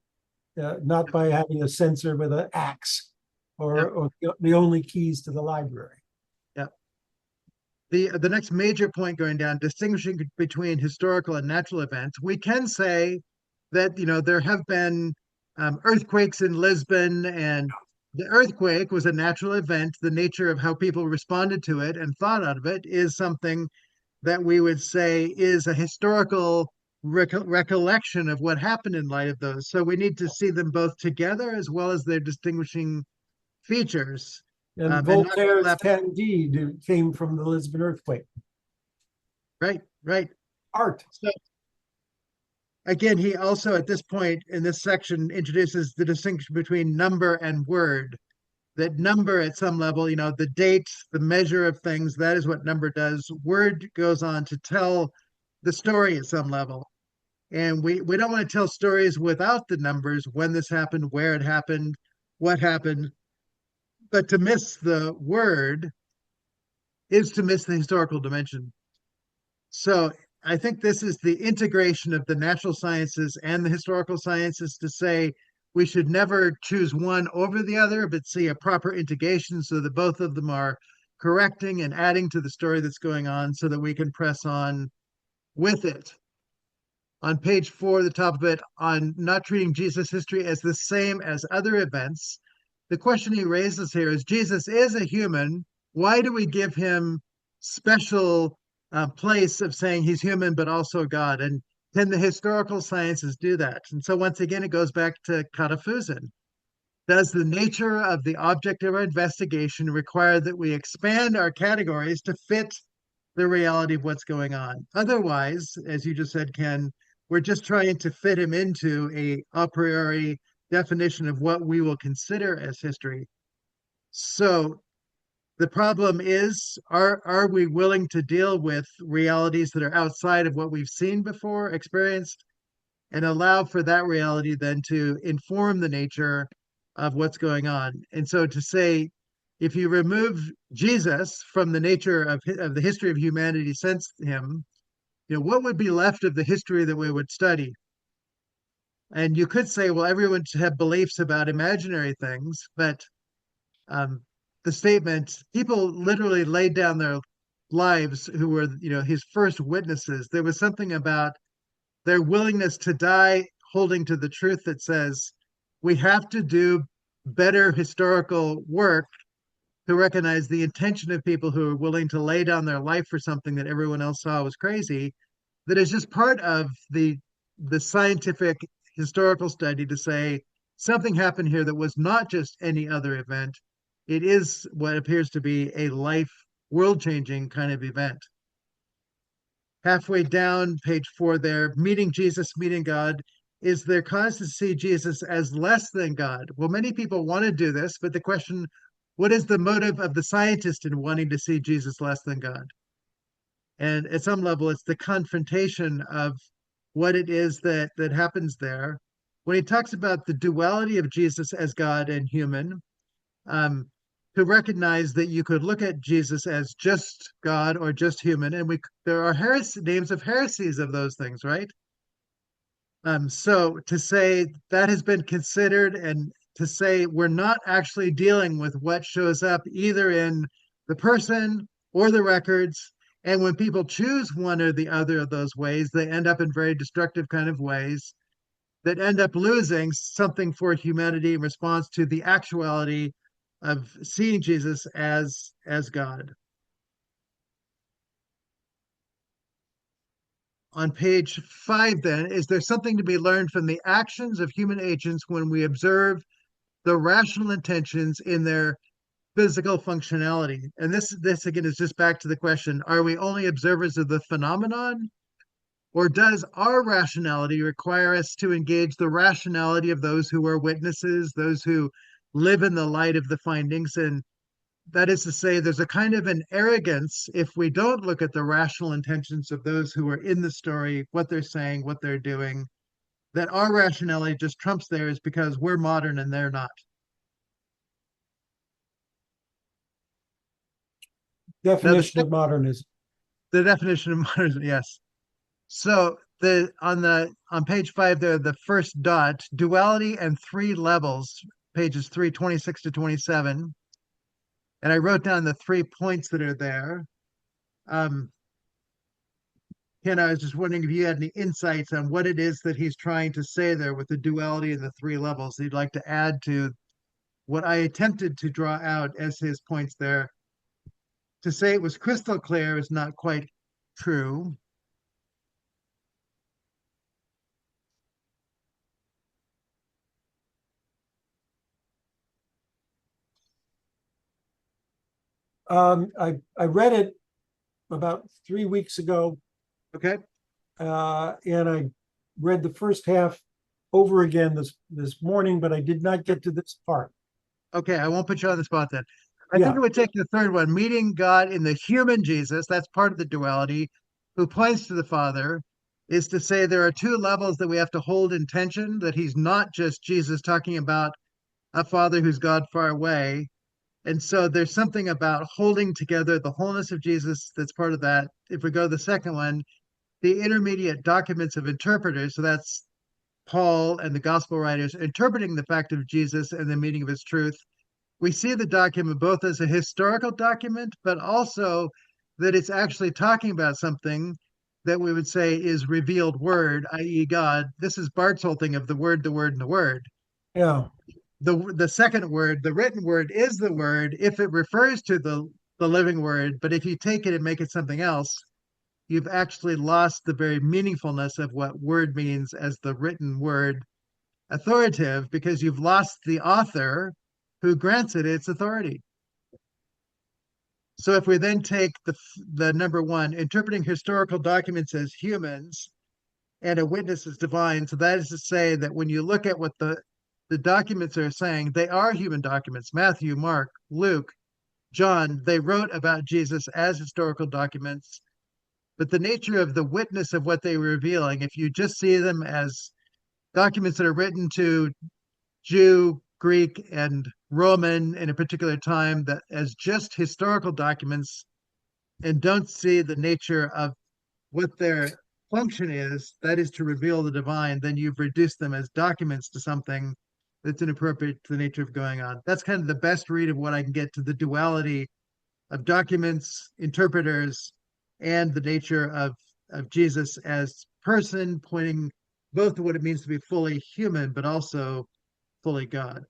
Not by having a censor with an axe or the only keys to the library. Yeah. The next major point going down, distinguishing between historical and natural events, we can say that there have been earthquakes in Lisbon, and the earthquake was a natural event. The nature of how people responded to it and thought out of it is something that we would say is a historical recollection of what happened in light of those. So we need to see them both together as well as their distinguishing features. And Voltaire's Candide came from the Lisbon earthquake. Right. Art. So again, he also at this point in this section introduces the distinction between number and word. That number at some level, the date, the measure of things, that is what number does. Word goes on to tell the story at some level. And we don't want to tell stories without the numbers, when this happened, where it happened, what happened. But to miss the word is to miss the historical dimension. So I think this is the integration of the natural sciences and the historical sciences to say we should never choose one over the other, but see a proper integration so that both of them are correcting and adding to the story that's going on so that we can press on with it. On page 4, the top of it, on not treating Jesus' history as the same as other events, the question he raises here is, Jesus is a human. Why do we give him special place of saying he's human, but also God? And can the historical sciences do that? And so once again, it goes back to Katafusan. Does the nature of the object of our investigation require that we expand our categories to fit the reality of what's going on? Otherwise, as you just said, Ken, we're just trying to fit him into a priori definition of what we will consider as history. So the problem is, are we willing to deal with realities that are outside of what we've seen before, experienced, and allow for that reality then to inform the nature of what's going on? And so to say, if you remove Jesus from the nature of the history of humanity since him, what would be left of the history that we would study? And you could say, well, everyone should have beliefs about imaginary things, but the statement, people literally laid down their lives who were, his first witnesses. There was something about their willingness to die holding to the truth that says we have to do better historical work to recognize the intention of people who are willing to lay down their life for something that everyone else saw was crazy. That is just part of the scientific historical study to say something happened here that was not just any other event. It is what appears to be a life, world-changing kind of event. Halfway down, page 4 there, meeting Jesus, meeting God. Is there cause to see Jesus as less than God? Well, many people want to do this, but the question, what is the motive of the scientist in wanting to see Jesus less than God? And at some level, it's the confrontation of what it is that happens there. When he talks about the duality of Jesus as God and human, to recognize that you could look at Jesus as just God or just human, and there are names of heresies of those things, right? So to say that has been considered, and to say we're not actually dealing with what shows up either in the person or the records, and when people choose one or the other of those ways, they end up in very destructive kind of ways that end up losing something for humanity in response to the actuality of seeing Jesus as God. On page 5 then, is there something to be learned from the actions of human agents when we observe the rational intentions in their physical functionality? And this again is just back to the question, are we only observers of the phenomenon? Or does our rationality require us to engage the rationality of those who are witnesses, those who live in the light of the findings? And that is to say, there's a kind of an arrogance if we don't look at the rational intentions of those who are in the story, what they're saying, what they're doing, that our rationality just trumps theirs because we're modern and they're not. Definition of modernism. The definition of modernism, yes. So on page 5 there, the first dot, duality and three levels, pages 326 to 27. And I wrote down the 3 points that are there. Ken, I was just wondering if you had any insights on what it is that he's trying to say there with the duality and the 3 levels that you'd like to add to what I attempted to draw out as his points there. To say it was crystal clear is not quite true. I read it about 3 weeks ago, Okay. and I read the first half over again this morning, but I did not get to this part. Okay, I won't put you on the spot then. I Yeah. think it would take the third one, meeting God in the human Jesus, that's part of the duality, who points to the Father, is to say there are 2 levels that we have to hold in tension, that he's not just Jesus talking about a Father who's God far away. And so there's something about holding together the wholeness of Jesus that's part of that. If we go to the second one, the intermediate documents of interpreters, so that's Paul and the gospel writers interpreting the fact of Jesus and the meaning of his truth. We see the document both as a historical document, but also that it's actually talking about something that we would say is revealed word, i.e., God. This is Barth's whole thing of the word, and the word. Yeah. The second word, the written word, is the word if it refers to the living word. But if you take it and make it something else, you've actually lost the very meaningfulness of what word means as the written word authoritative, because you've lost the author who grants it its authority. So if we then take the number 1, interpreting historical documents as humans and a witness as divine, so that is to say that when you look at what the documents are saying, they are human documents. Matthew, Mark, Luke, John, they wrote about Jesus as historical documents. But the nature of the witness of what they were revealing, if you just see them as documents that are written to Jew, Greek, and Roman in a particular time, that as just historical documents, and don't see the nature of what their function is, that is to reveal the divine, then you've reduced them as documents to something that's inappropriate to the nature of going on. That's kind of the best read of what I can get to the duality of documents, interpreters, and the nature of Jesus as person, pointing both to what it means to be fully human, but also fully God.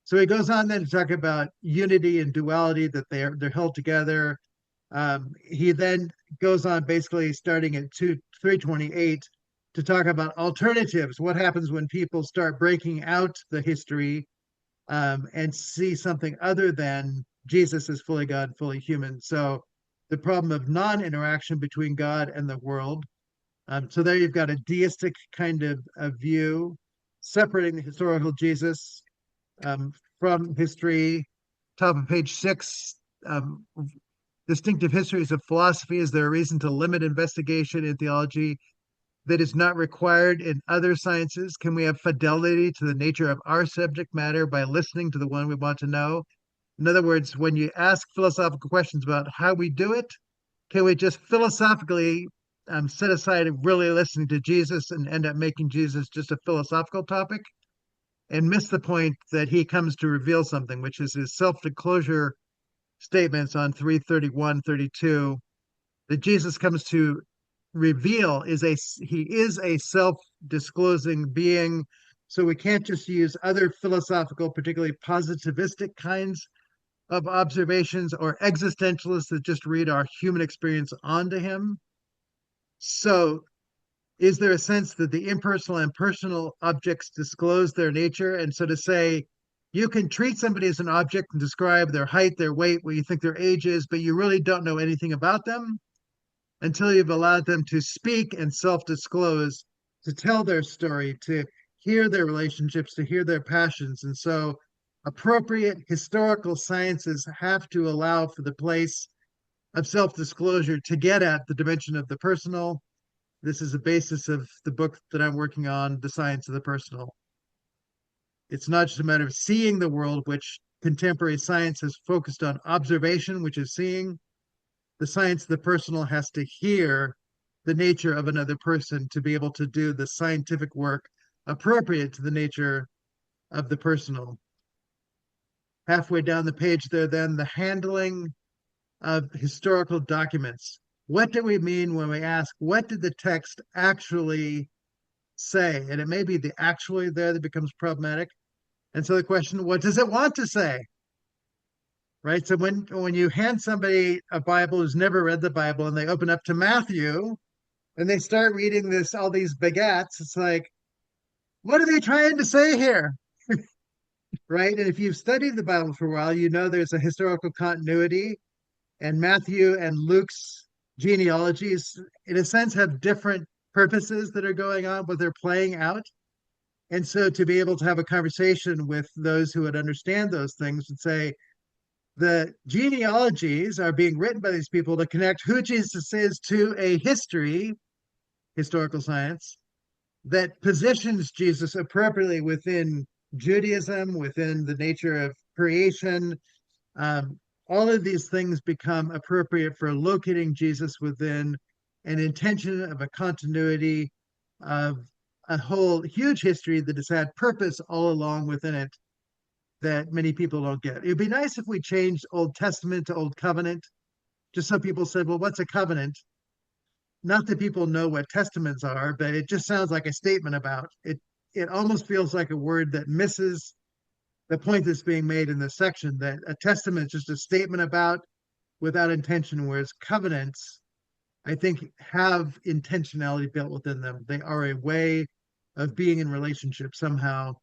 So he goes on then to talk about unity and duality, that they're held together. He then goes on basically starting at 328 to talk about alternatives. What happens when people start breaking out the history and see something other than Jesus is fully God, fully human? So the problem of non-interaction between God and the world. So there you've got a deistic kind of view, separating the historical Jesus from history. Top of page 6, distinctive histories of philosophy. Is there a reason to limit investigation in theology that is not required in other sciences? Can we have fidelity to the nature of our subject matter by listening to the one we want to know? In other words, when you ask philosophical questions about how we do it, can we just philosophically set aside really listening to Jesus and end up making Jesus just a philosophical topic and miss the point that he comes to reveal something, which is his self-disclosure statements on 331, 32, that Jesus comes to reveal he is a self-disclosing being. So we can't just use other philosophical, particularly positivistic kinds of observations, or existentialists that just read our human experience onto him. So is there a sense that the impersonal and personal objects disclose their nature? And so to say, you can treat somebody as an object and describe their height, their weight, what you think their age is, but you really don't know anything about them until you've allowed them to speak and self-disclose, to tell their story, to hear their relationships, to hear their passions. And so appropriate historical sciences have to allow for the place of self-disclosure to get at the dimension of the personal. This is the basis of the book that I'm working on, The Science of the Personal. It's not just a matter of seeing the world, which contemporary science has focused on observation, which is seeing. The science of the personal has to hear the nature of another person to be able to do the scientific work appropriate to the nature of the personal. Halfway down the page there, then, the handling of historical documents. What do we mean when we ask, what did the text actually say? And it may be the actually there that becomes problematic. And so the question, what does it want to say? Right? So when you hand somebody a Bible who's never read the Bible and they open up to Matthew and they start reading this, all these begats, it's like, what are they trying to say here? Right? And if you've studied the Bible for a while, you know there's a historical continuity, and Matthew and Luke's genealogies, in a sense, have different purposes that are going on, but they're playing out. And so to be able to have a conversation with those who would understand those things and say, the genealogies are being written by these people to connect who Jesus is to a history, historical science, that positions Jesus appropriately within Judaism, within the nature of creation. All of these things become appropriate for locating Jesus within an intention of a continuity of a whole huge history that has had purpose all along within it that many people don't get. It'd be nice if we changed Old Testament to Old Covenant. Just some people said, well, what's a covenant? Not that people know what testaments are, but it just sounds like a statement about it. It almost feels like a word that misses the point that's being made in this section, that a testament is just a statement about without intention, whereas covenants, I think, have intentionality built within them. They are a way of being in relationship somehow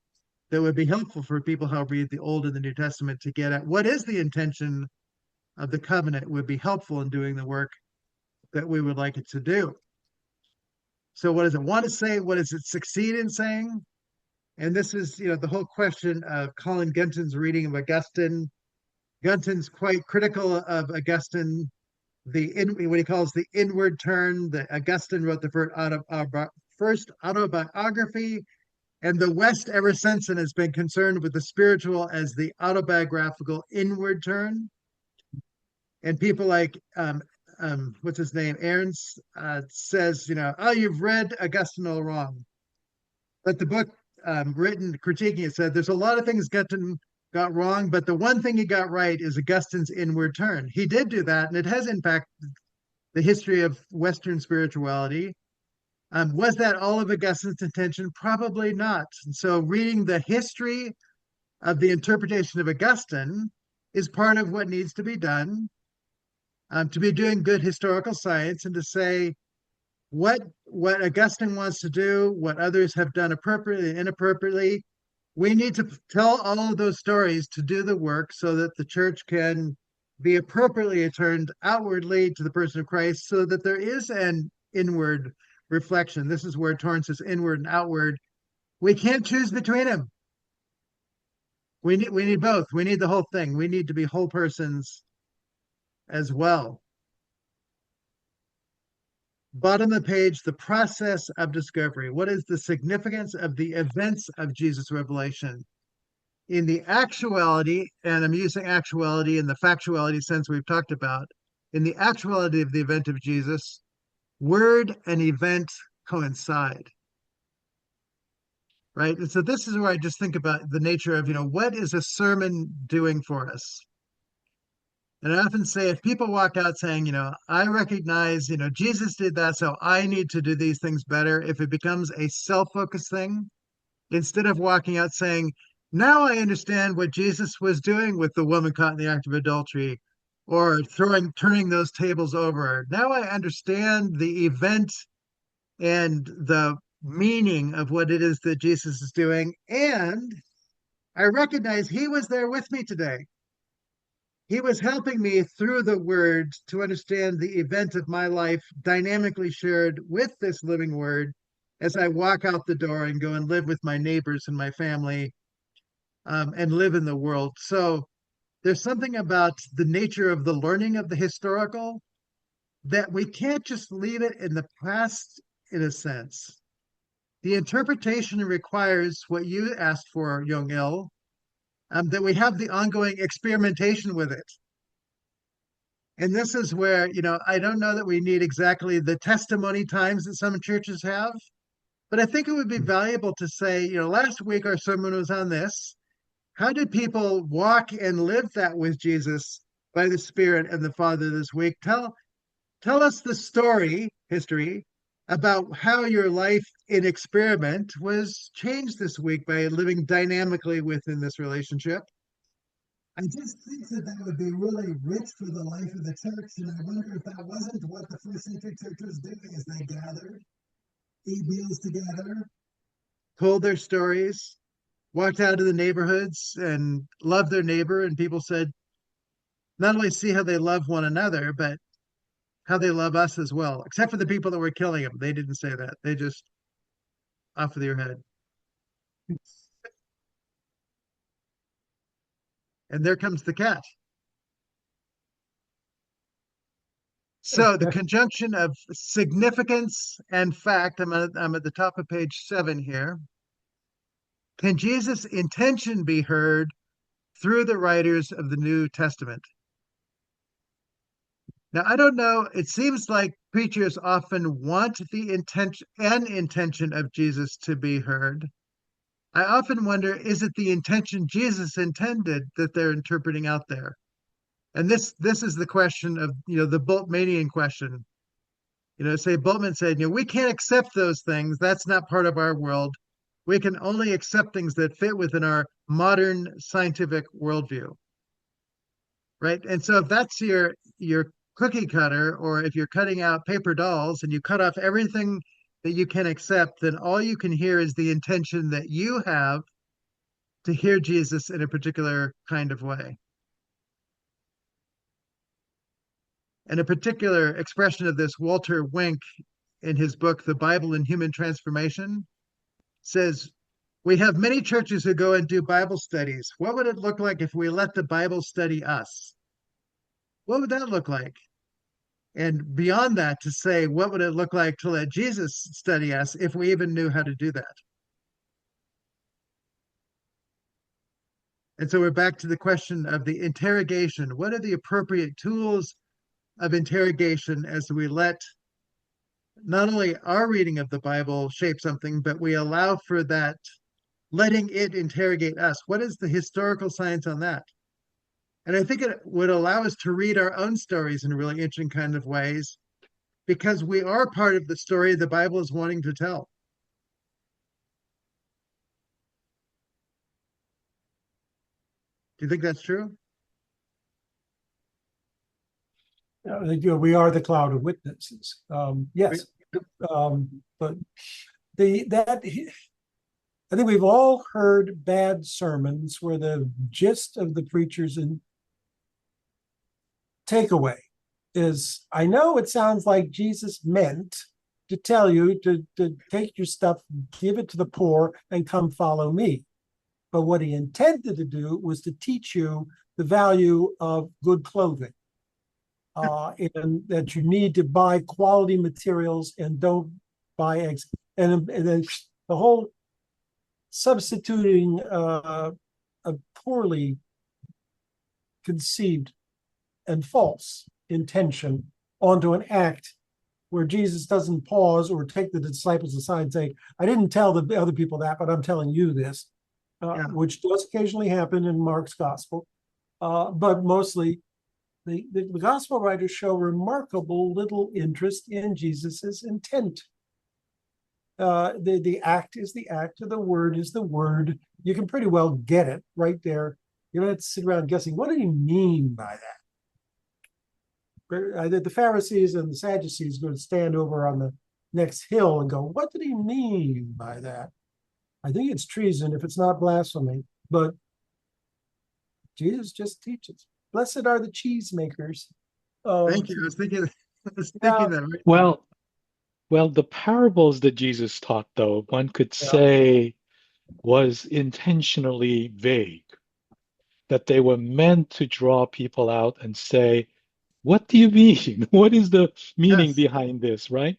that would be helpful for people who read the Old and the New Testament to get at what is the intention of the covenant would be helpful in doing the work that we would like it to do. So what does it want to say? What does it succeed in saying? And this is, the whole question of Colin Gunton's reading of Augustine. Gunton's quite critical of Augustine, what he calls the inward turn. That Augustine wrote the first autobiography, and the West ever since then has been concerned with the spiritual as the autobiographical inward turn. And people like what's his name, Aaron's, says, oh, you've read Augustine all wrong. But the book written critiquing it said there's a lot of things Gunton got wrong, but the one thing he got right is Augustine's inward turn. He did do that, and it has impacted the history of Western spirituality. Was that all of Augustine's intention? Probably not. And so reading the history of the interpretation of Augustine is part of what needs to be done, to be doing good historical science and to say what Augustine wants to do, what others have done appropriately and inappropriately. We need to tell all of those stories to do the work so that the church can be appropriately turned outwardly to the person of Christ, so that there is an inward reflection. This is where Torrance says inward and outward. We can't choose between them. We need both. We need the whole thing. We need to be whole persons as well. Bottom of the page, the process of discovery. What is the significance of the events of Jesus' revelation? In the actuality, and I'm using actuality in the factuality sense we've talked about, in the actuality of the event of Jesus, word and event coincide. Right? And so this is where I just think about the nature of, what is a sermon doing for us? And I often say, if people walk out saying, I recognize, Jesus did that, so I need to do these things better, if it becomes a self-focused thing, instead of walking out saying, now I understand what Jesus was doing with the woman caught in the act of adultery, or turning those tables over. Now I understand the event and the meaning of what it is that Jesus is doing, and I recognize he was there with me today. He was helping me through the word to understand the event of my life, dynamically shared with this living word as I walk out the door and go and live with my neighbors and my family, and live in the world. So there's something about the nature of the learning of the historical that we can't just leave it in the past, in a sense. The interpretation requires what you asked for, Young Il, that we have the ongoing experimentation with it. And this is where, I don't know that we need exactly the testimony times that some churches have, but I think it would be valuable to say, last week our sermon was on this. How did people walk and live that with Jesus by the Spirit and the Father this week? Tell us the history about how your life in experiment was changed this week by living dynamically within this relationship. I just think that would be really rich for the life of the church, and I wonder if that wasn't what the first century church was doing as they gathered, ate meals together, told their stories, walked out of the neighborhoods and loved their neighbor, and people said, not only see how they love one another, but how they love us as well, except for the people that were killing them. They didn't say that. They just off with your head. And there comes the cat. So the conjunction of significance and fact, I'm at the top of page 7 here. Can Jesus' intention be heard through the writers of the New Testament? Now, I don't know. It seems like preachers often want the intention of Jesus to be heard. I often wonder, is it the intention Jesus intended that they're interpreting out there? And this is the question of, the Bultmannian question. Say Bultmann said, we can't accept those things. That's not part of our world. We can only accept things that fit within our modern scientific worldview. Right? And so if that's your cookie cutter, or if you're cutting out paper dolls and you cut off everything that you can accept, then all you can hear is the intention that you have to hear Jesus in a particular kind of way. And a particular expression of this, Walter Wink, in his book, The Bible and Human Transformation, says, we have many churches who go and do Bible studies. What would it look like if we let the Bible study us? What would that look like? And beyond that, to say, what would it look like to let Jesus study us if we even knew how to do that? And so we're back to the question of the interrogation. What are the appropriate tools of interrogation as we let not only our reading of the Bible shape something, but we allow for that, letting it interrogate us? What is the historical science on that? And I think it would allow us to read our own stories in really interesting kind of ways, because we are part of the story the Bible is wanting to tell. Do you think that's true? We are the cloud of witnesses. Yes, but I think we've all heard bad sermons where the gist of the preacher's takeaway is, I know it sounds like Jesus meant to tell you to take your stuff, give it to the poor, and come follow me. But what he intended to do was to teach you the value of good clothing. And that you need to buy quality materials and don't buy eggs. And then the whole substituting a poorly conceived and false intention onto an act where Jesus doesn't pause or take the disciples aside and say, I didn't tell the other people that, but I'm telling you this, which does occasionally happen in Mark's gospel. But mostly, the gospel writers show remarkable little interest in Jesus's intent. The act is the act, the word is the word. You can pretty well get it right there. You don't have to sit around guessing, what did he mean by that? The Pharisees and the Sadducees would stand over on the next hill and go, what did he mean by that? I think it's treason if it's not blasphemy, but Jesus just teaches. Blessed are the cheesemakers. Thank you. I was thinking that. Right? Well, the parables that Jesus taught, though, one could say was intentionally vague, that they were meant to draw people out and say, what do you mean? What is the meaning behind this, right?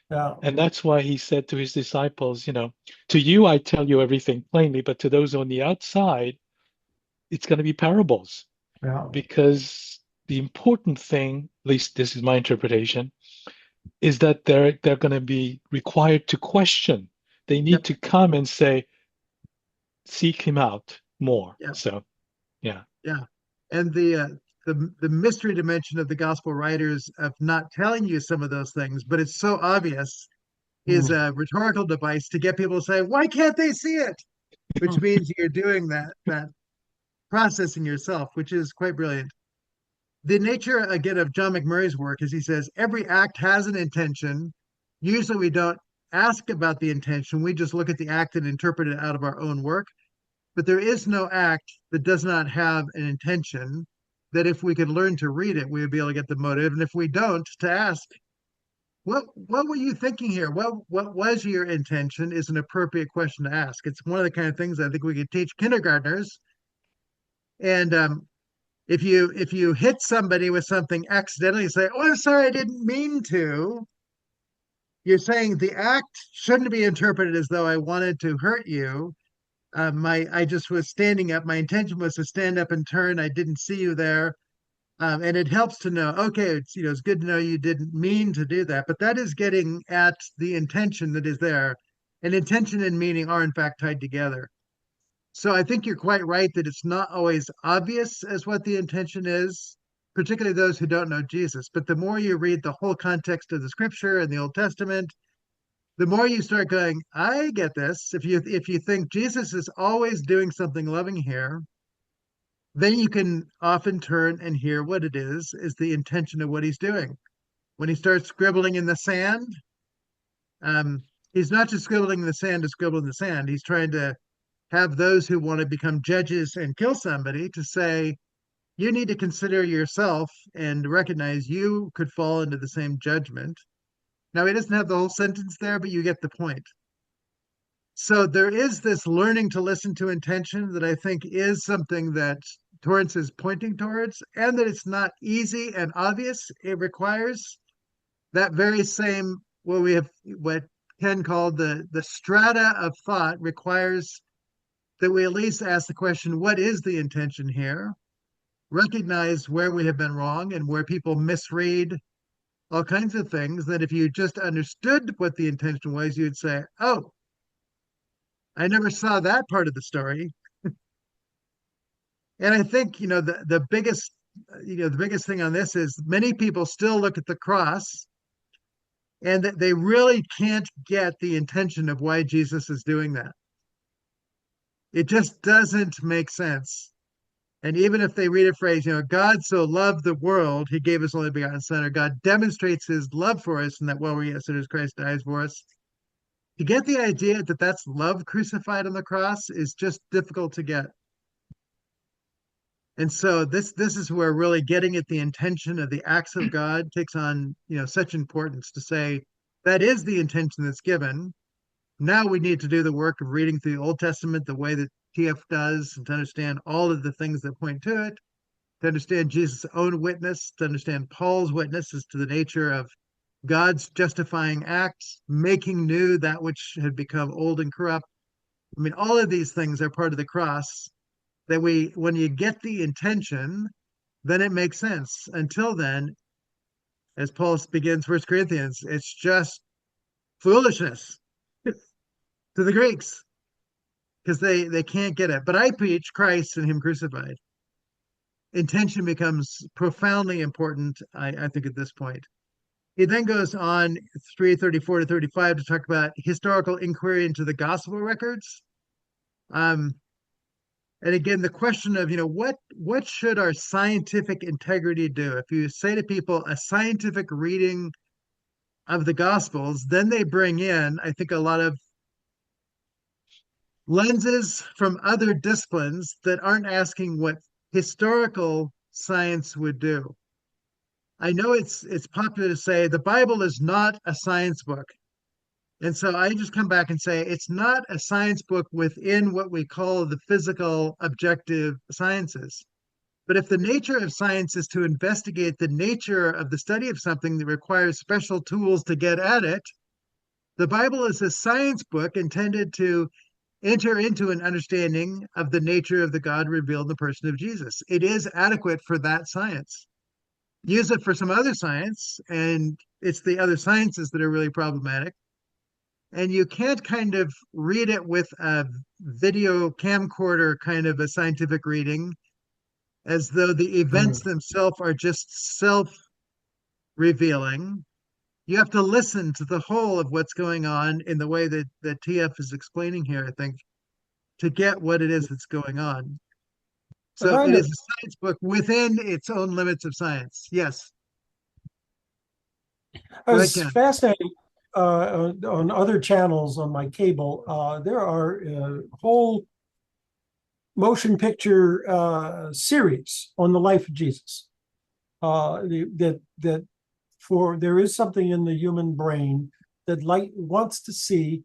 Yeah. And that's why he said to his disciples, to you I tell you everything plainly, but to those on the outside, it's going to be parables, Yeah. because the important thing, at least this is my interpretation, is that they're going to be required to question. They need Yep. to come and say, seek him out more. Yep. So, yeah. Yeah. And the mystery dimension of the gospel writers of not telling you some of those things, but it's so obvious, is a rhetorical device to get people to say, why can't they see it? Which means you're doing that processing yourself, which is quite brilliant. The nature again of John McMurray's work is he says every act has an intention. Usually we don't ask about the intention, we just look at the act and interpret it out of our own work. But there is no act that does not have an intention, that if we could learn to read it, we would be able to get the motive. And if we don't, to ask, what were you thinking here? What was your intention is an appropriate question to ask. It's one of the kind of things I think we could teach kindergartners. And if you hit somebody with something accidentally, say, "Oh, I'm sorry, I didn't mean to." You're saying the act shouldn't be interpreted as though I wanted to hurt you. I just was standing up. My intention was to stand up and turn. I didn't see you there. And it helps to know, okay, it's good to know you didn't mean to do that, but that is getting at the intention that is there. And intention and meaning are in fact tied together. So I think you're quite right that it's not always obvious as what the intention is, particularly those who don't know Jesus. But the more you read the whole context of the scripture and the Old Testament, the more you start going, I get this. If you think Jesus is always doing something loving here, then you can often turn and hear what it is the intention of what he's doing. When he starts scribbling in the sand, he's not just scribbling in the sand to scribble in the sand. He's trying to have those who want to become judges and kill somebody to say, you need to consider yourself and recognize you could fall into the same judgment. Now, he doesn't have the whole sentence there, but you get the point. So there is this learning to listen to intention that I think is something that Torrance is pointing towards, and that it's not easy and obvious. It requires that very same, what Ken called the strata of thought, requires that we at least ask the question, what is the intention here? Recognize where we have been wrong and where people misread all kinds of things, that if you just understood what the intention was, you'd say, oh, I never saw that part of the story. And I think, the biggest thing on this is many people still look at the cross and that they really can't get the intention of why Jesus is doing that. It just doesn't make sense. And even if they read a phrase, God so loved the world, he gave his only begotten son, or God demonstrates his love for us, and that while we're yet sinners, Christ dies for us. To get the idea that that's love crucified on the cross is just difficult to get. And so this is where really getting at the intention of the acts of God takes on, such importance, to say that is the intention that's given. Now we need to do the work of reading through the Old Testament the way that TF does, and to understand all of the things that point to it, to understand Jesus' own witness, to understand Paul's witness as to the nature of God's justifying acts, making new that which had become old and corrupt. I mean, all of these things are part of the cross, that when you get the intention, then it makes sense. Until then, as Paul begins 1 Corinthians, it's just foolishness to the Greeks, because they can't get it. But I preach Christ and him crucified. Intention becomes profoundly important, I think, at this point. He then goes on 334 to 35 to talk about historical inquiry into the gospel records. And again, the question of, what should our scientific integrity do? If you say to people a scientific reading of the gospels, then they bring in, I think, a lot of lenses from other disciplines that aren't asking what historical science would do. I know it's popular to say the Bible is not a science book. And so I just come back and say it's not a science book within what we call the physical objective sciences. But if the nature of science is to investigate the nature of the study of something that requires special tools to get at it, the Bible is a science book intended to enter into an understanding of the nature of the God revealed in the person of Jesus. It is adequate for that science. Use it for some other science, and it's the other sciences that are really problematic. And you can't kind of read it with a video camcorder kind of a scientific reading as though the events themselves are just self revealing. You have to listen to the whole of what's going on in the way that TF is explaining here, I think, to get what it is that's going on. I So find it it is a science book within its own limits of science. Yes. I Go ahead, was Ken. fascinated on other channels on my cable. There are whole motion picture series on the life of Jesus. That for there is something in the human brain that wants to see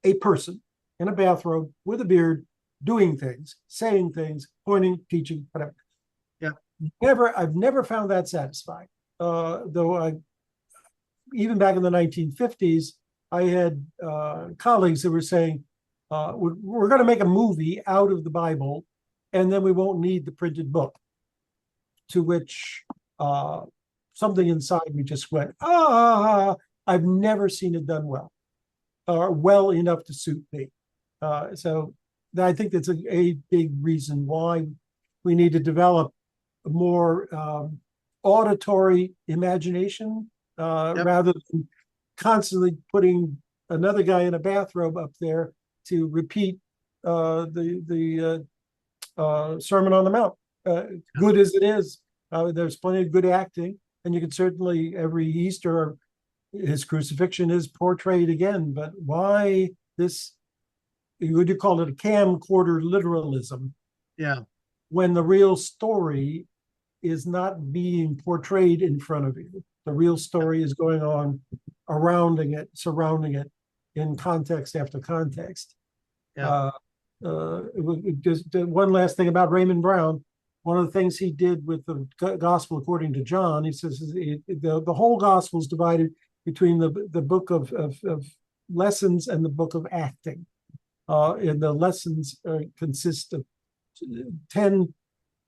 a person in a bathrobe with a beard doing things, saying things, pointing, teaching, whatever. Yeah. I've never found that satisfying. Though even back in the 1950s, I had colleagues that were saying, we're going to make a movie out of the Bible, and then we won't need the printed book. To which something inside me just went, I've never seen it done well, or well enough to suit me. So I think that's a big reason why we need to develop a more auditory imagination rather than constantly putting another guy in a bathrobe up there to repeat the Sermon on the Mount. Good as it is, there's plenty of good acting, and you can certainly every Easter his crucifixion is portrayed again. But why this? Would you call it a camcorder literalism? Yeah. When the real story is not being portrayed in front of you, the real story is going on surrounding it, in context after context. Yeah. Just one last thing about Raymond Brown. One of the things he did with the Gospel according to John, he says the whole Gospel is divided between the book of lessons and the book of acting. And the lessons consist of 10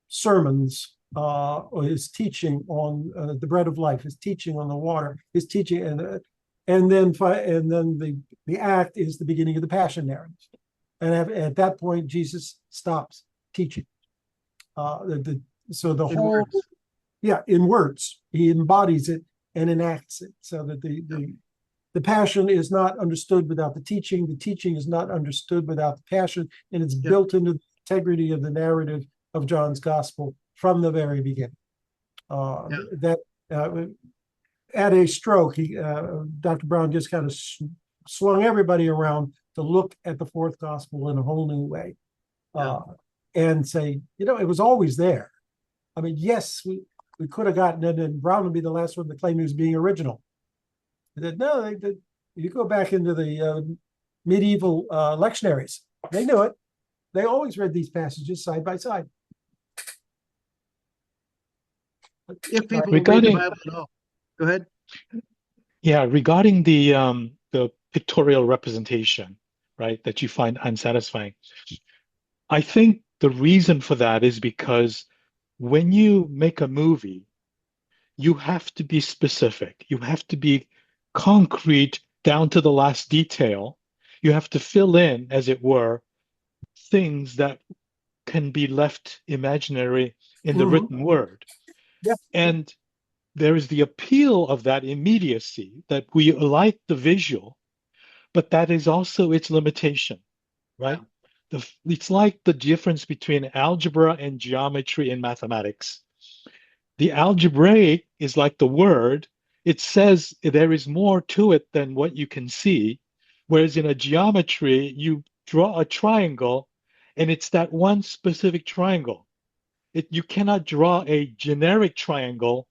sermons, or his teaching on the bread of life, his teaching on the water, his teaching, and then the act is the beginning of the passion narrative. And at that point, Jesus stops teaching. So the whole, words. Yeah, in words, he embodies it and enacts it, so that the passion is not understood without the teaching is not understood without the passion, and it's built into the integrity of the narrative of John's gospel from the very beginning. That at a stroke, Dr. Brown just kind of swung everybody around to look at the fourth gospel in a whole new way, and say, it was always there. I mean, yes, we could have gotten it, and Brown would be the last one to claim he was being original. That no, you go back into the medieval lectionaries, they knew it. They always read these passages side by side. If people read the Bible at all. Go ahead. Yeah, regarding the pictorial representation, right, that you find unsatisfying, I think the reason for that is because when you make a movie, you have to be specific. You have to be concrete down to the last detail. You have to fill in, as it were, things that can be left imaginary in the written word. Yeah. And there is the appeal of that immediacy, that we like the visual, but that is also its limitation, right? It's like the difference between algebra and geometry in mathematics. The algebraic is like the word. It says there is more to it than what you can see. Whereas in a geometry, you draw a triangle and it's that one specific triangle. You cannot draw a generic triangle,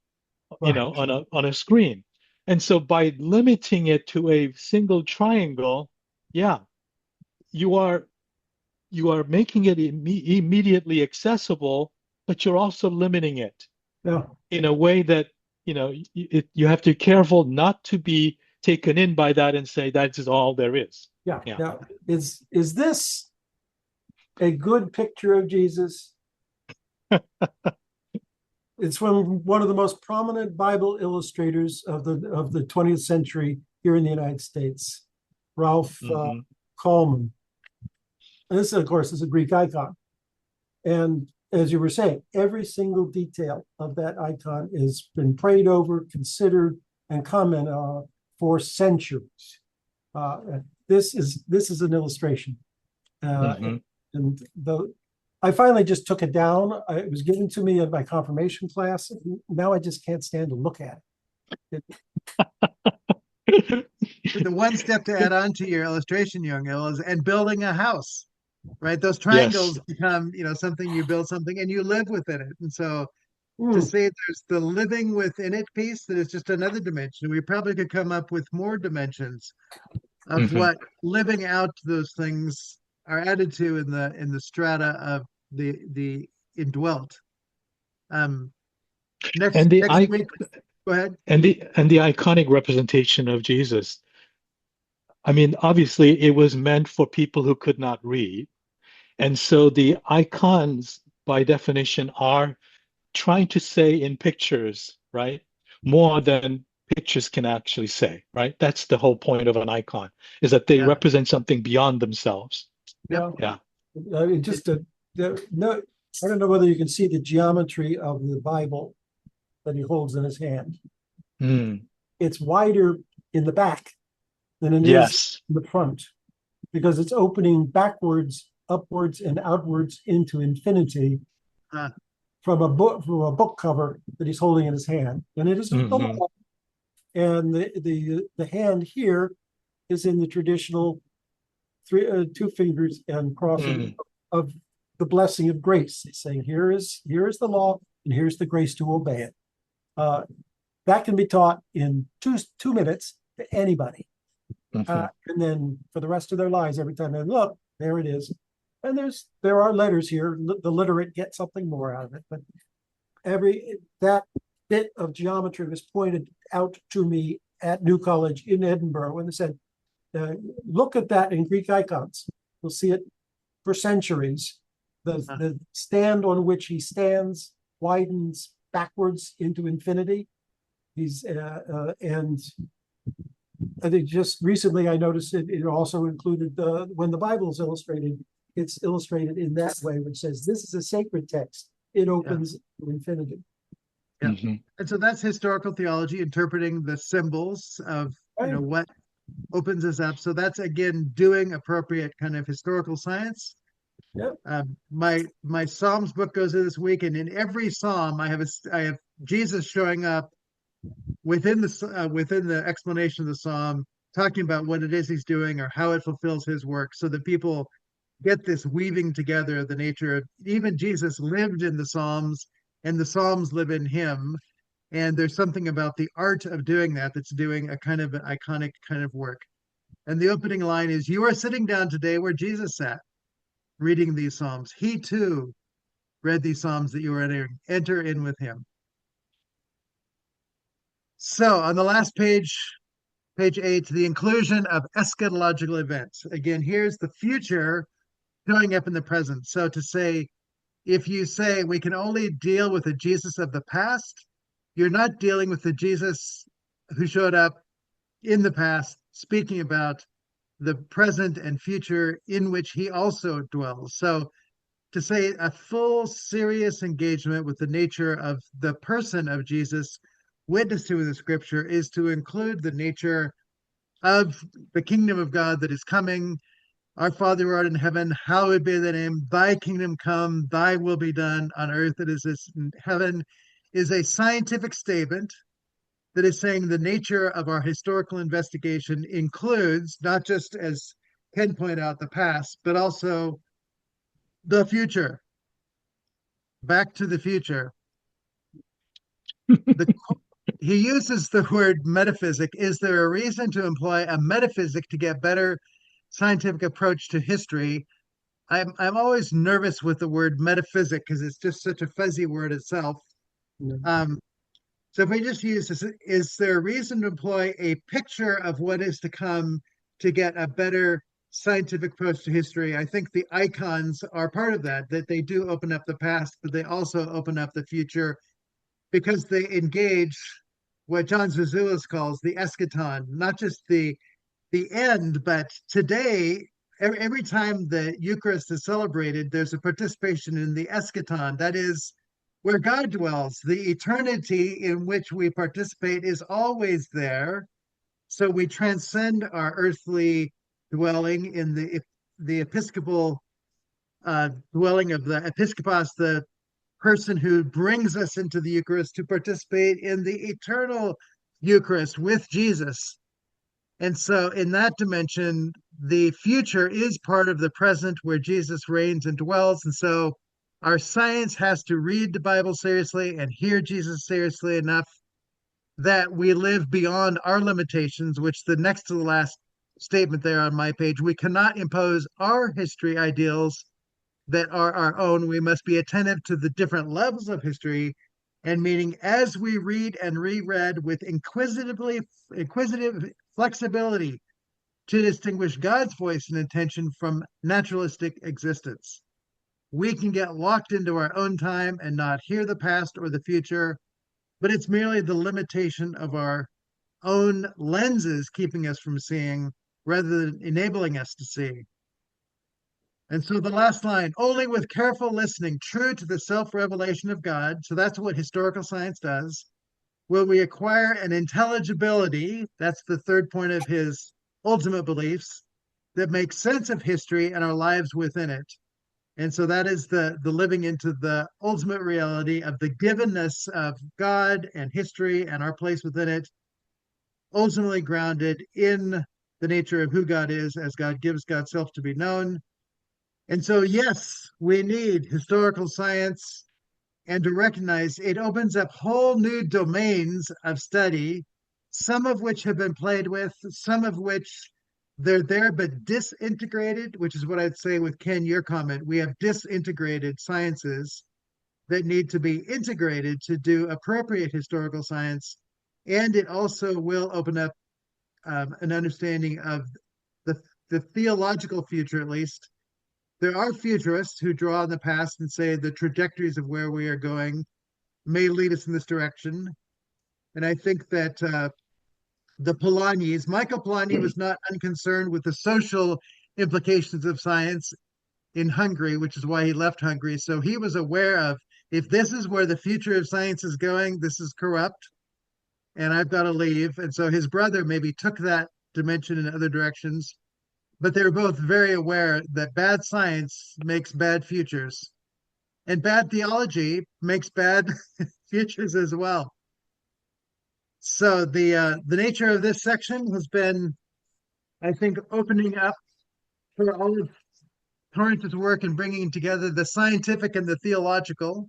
on a screen. And so by limiting it to a single triangle, you are making it immediately accessible, but you're also limiting it in a way that you have to be careful not to be taken in by that and say that is all there is. Yeah. Yeah. Now, is this a good picture of Jesus? It's from one of the most prominent Bible illustrators of the 20th century here in the United States, Ralph Kallman. And this, of course, is a Greek icon. And as you were saying, every single detail of that icon has been prayed over, considered, and commented on for centuries. This is an illustration, and I finally just took it down. It was given to me in my confirmation class. Now I just can't stand to look at it. The one step to add on to your illustration, Young-Il, is and building a house, right? Those triangles become, something you build something and you live within it. And so to say there's the living within it piece, that is just another dimension. We probably could come up with more dimensions of what living out those things are added to in the strata of the indwelt. Next week, go ahead. And the iconic representation of Jesus. I mean, obviously, it was meant for people who could not read, and so the icons, by definition, are trying to say in pictures, right, more than pictures can actually say, right? That's the whole point of an icon, is that they represent something beyond themselves. Yeah. Yeah. Just no, I don't know whether you can see the geometry of the Bible that he holds in his hand. It's wider in the back than it is in the front, because it's opening backwards, upwards, and outwards into infinity from a book cover that he's holding in his hand. And it is and the hand here is in the traditional two fingers and crossing of the blessing of grace. He's saying, here is the law, and here's the grace to obey it. That can be taught in two minutes to anybody. And then for the rest of their lives, every time they look, there it is. And there are letters here. The literate get something more out of it. But that bit of geometry was pointed out to me at New College in Edinburgh when they said, look at that in Greek icons. You'll see it for centuries. The stand on which he stands widens backwards into infinity. And I think just recently I noticed it also included when the Bible is illustrated, it's illustrated in that way, which says this is a sacred text. It opens to infinity. And so that's historical theology, interpreting the symbols of what opens us up. So that's, again, doing appropriate kind of historical science. My Psalms book goes in this week, and in every Psalm I have Jesus showing up within the explanation of the Psalm, talking about what it is he's doing or how it fulfills his work, so that people get this weaving together of the nature of even Jesus lived in the Psalms, and the Psalms live in him. And there's something about the art of doing that's doing a kind of an iconic kind of work. And the opening line is, "You are sitting down today where Jesus sat, reading these Psalms. He too read these Psalms that you were entering. Enter in with him." So on the last page, page 8, the inclusion of eschatological events. Again, here's the future showing up in the present. So to say, if you say we can only deal with the Jesus of the past, you're not dealing with the Jesus who showed up in the past, speaking about the present and future in which he also dwells. So to say a full, serious engagement with the nature of the person of Jesus witnessed to in the scripture is to include the nature of the kingdom of God that is coming. Our Father who art in heaven, hallowed be thy name. Thy kingdom come, thy will be done on earth as it is in heaven, is a scientific statement that is saying the nature of our historical investigation includes not just, as Ken pointed out, the past, but also the future. Back to the future. He uses the word metaphysic. Is there a reason to employ a metaphysic to get better scientific approach to history? I'm always nervous with the word metaphysic because it's just such a fuzzy word itself. So if we just use this, is there a reason to employ a picture of what is to come to get a better scientific approach to history? I think the icons are part of that, that they do open up the past, but they also open up the future because they engage what John Zazoulis calls the eschaton, not just the end, but today, every time the Eucharist is celebrated, there's a participation in the eschaton. That is where God dwells. The eternity in which we participate is always there. So we transcend our earthly dwelling in the episcopal dwelling of the episkopos, the person who brings us into the Eucharist to participate in the eternal Eucharist with Jesus. And so, in that dimension, the future is part of the present where Jesus reigns and dwells. And so, our science has to read the Bible seriously and hear Jesus seriously enough that we live beyond our limitations, which the next to the last statement there on my page, we cannot impose our history ideals that are our own. We must be attentive to the different levels of history and meaning as we read and reread with inquisitive flexibility to distinguish God's voice and intention from naturalistic existence. We can get locked into our own time and not hear the past or the future, but it's merely the limitation of our own lenses keeping us from seeing rather than enabling us to see. And so the last line, only with careful listening, true to the self-revelation of God, so that's what historical science does, will we acquire an intelligibility, that's the third point of his ultimate beliefs, that makes sense of history and our lives within it. And so that is the living into the ultimate reality of the givenness of God and history and our place within it, ultimately grounded in the nature of who God is as God gives God's self to be known. And so, yes, we need historical science and to recognize it opens up whole new domains of study, some of which have been played with, some of which they're there but disintegrated, which is what I'd say with Ken, your comment. We have disintegrated sciences that need to be integrated to do appropriate historical science. And it also will open up an understanding of the theological future, at least. There are futurists who draw on the past and say the trajectories of where we are going may lead us in this direction. And I think that Michael Polanyi was not unconcerned with the social implications of science in Hungary, which is why he left Hungary. So he was aware of, if this is where the future of science is going, this is corrupt, and I've got to leave. And so his brother maybe took that dimension in other directions. But they were both very aware that bad science makes bad futures, and bad theology makes bad futures as well. So the nature of this section has been, I think, opening up for all of Torrance's work and bringing together the scientific and the theological,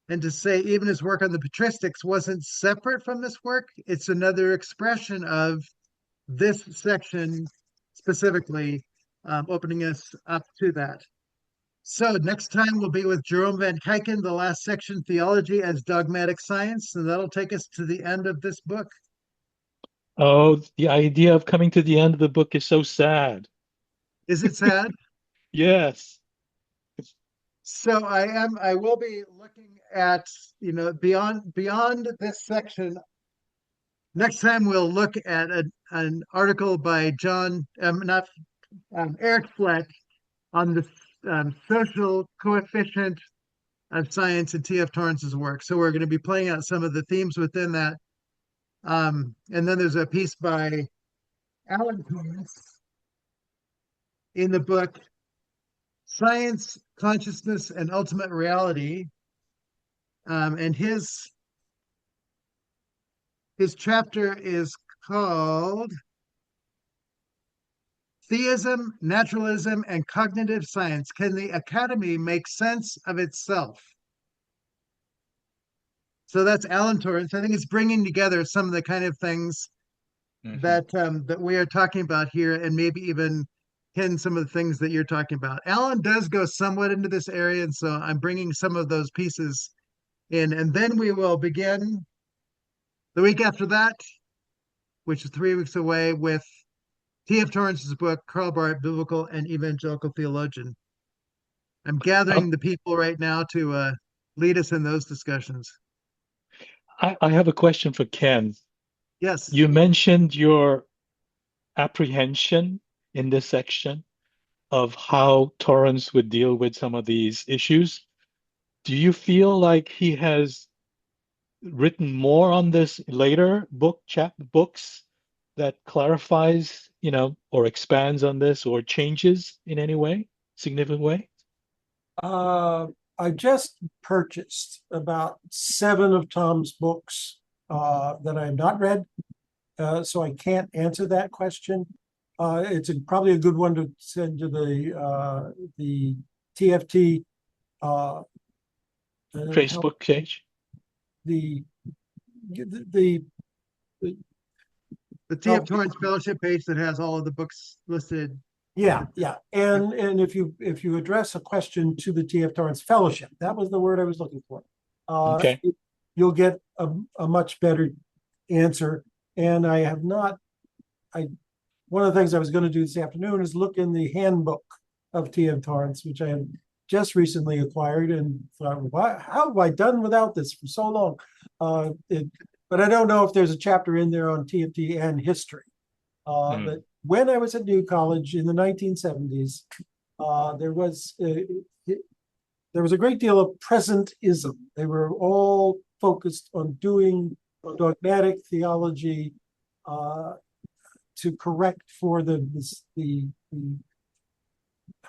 and to say even his work on the patristics wasn't separate from this work. It's another expression of this section specifically, opening us up to that. So next time we'll be with Jerome Van Kijken, the last section, Theology as Dogmatic Science, and that'll take us to the end of this book. Oh, the idea of coming to the end of the book is so sad. Is it sad? Yes. So I will be looking at, beyond this section. Next time we'll look at an article by Eric Fleck on the social coefficient of science in T.F. Torrance's work. So we're going to be playing out some of the themes within that. And then there's a piece by Alan Torrance in the book Science, Consciousness, and Ultimate Reality. And his chapter is called Theism, Naturalism, and Cognitive Science. Can the Academy make sense of itself? So that's Alan Torrance. I think it's bringing together some of the kind of things that we are talking about here, and maybe even Ken, some of the things that you're talking about. Alan does go somewhat into this area, and so I'm bringing some of those pieces in, and then we will begin the week after that, which is 3 weeks away, with T.F. Torrance's book, Karl Barth, Biblical and Evangelical Theologian. I'm gathering the people right now to lead us in those discussions. I have a question for Ken. Yes. You mentioned your apprehension in this section of how Torrance would deal with some of these issues. Do you feel like he has written more on this later books that clarifies, or expands on this or changes in any way, significant way? I just purchased about 7 of Tom's books that I have not read, so I can't answer that question. It's probably a good one to send to the TFT Facebook page. The T.F. Torrance Fellowship page that has all of the books listed. Yeah. And if you address a question to the T.F. Torrance Fellowship, that was the word I was looking for. Okay. You'll get a much better answer. And one of the things I was going to do this afternoon is look in the handbook of T.F. Torrance, which I have just recently acquired, and thought, how have I done without this for so long? But I don't know if there's a chapter in there on TFT and history. But when I was at New College in the 1970s, there was a great deal of presentism. They were all focused on doing dogmatic theology to correct for the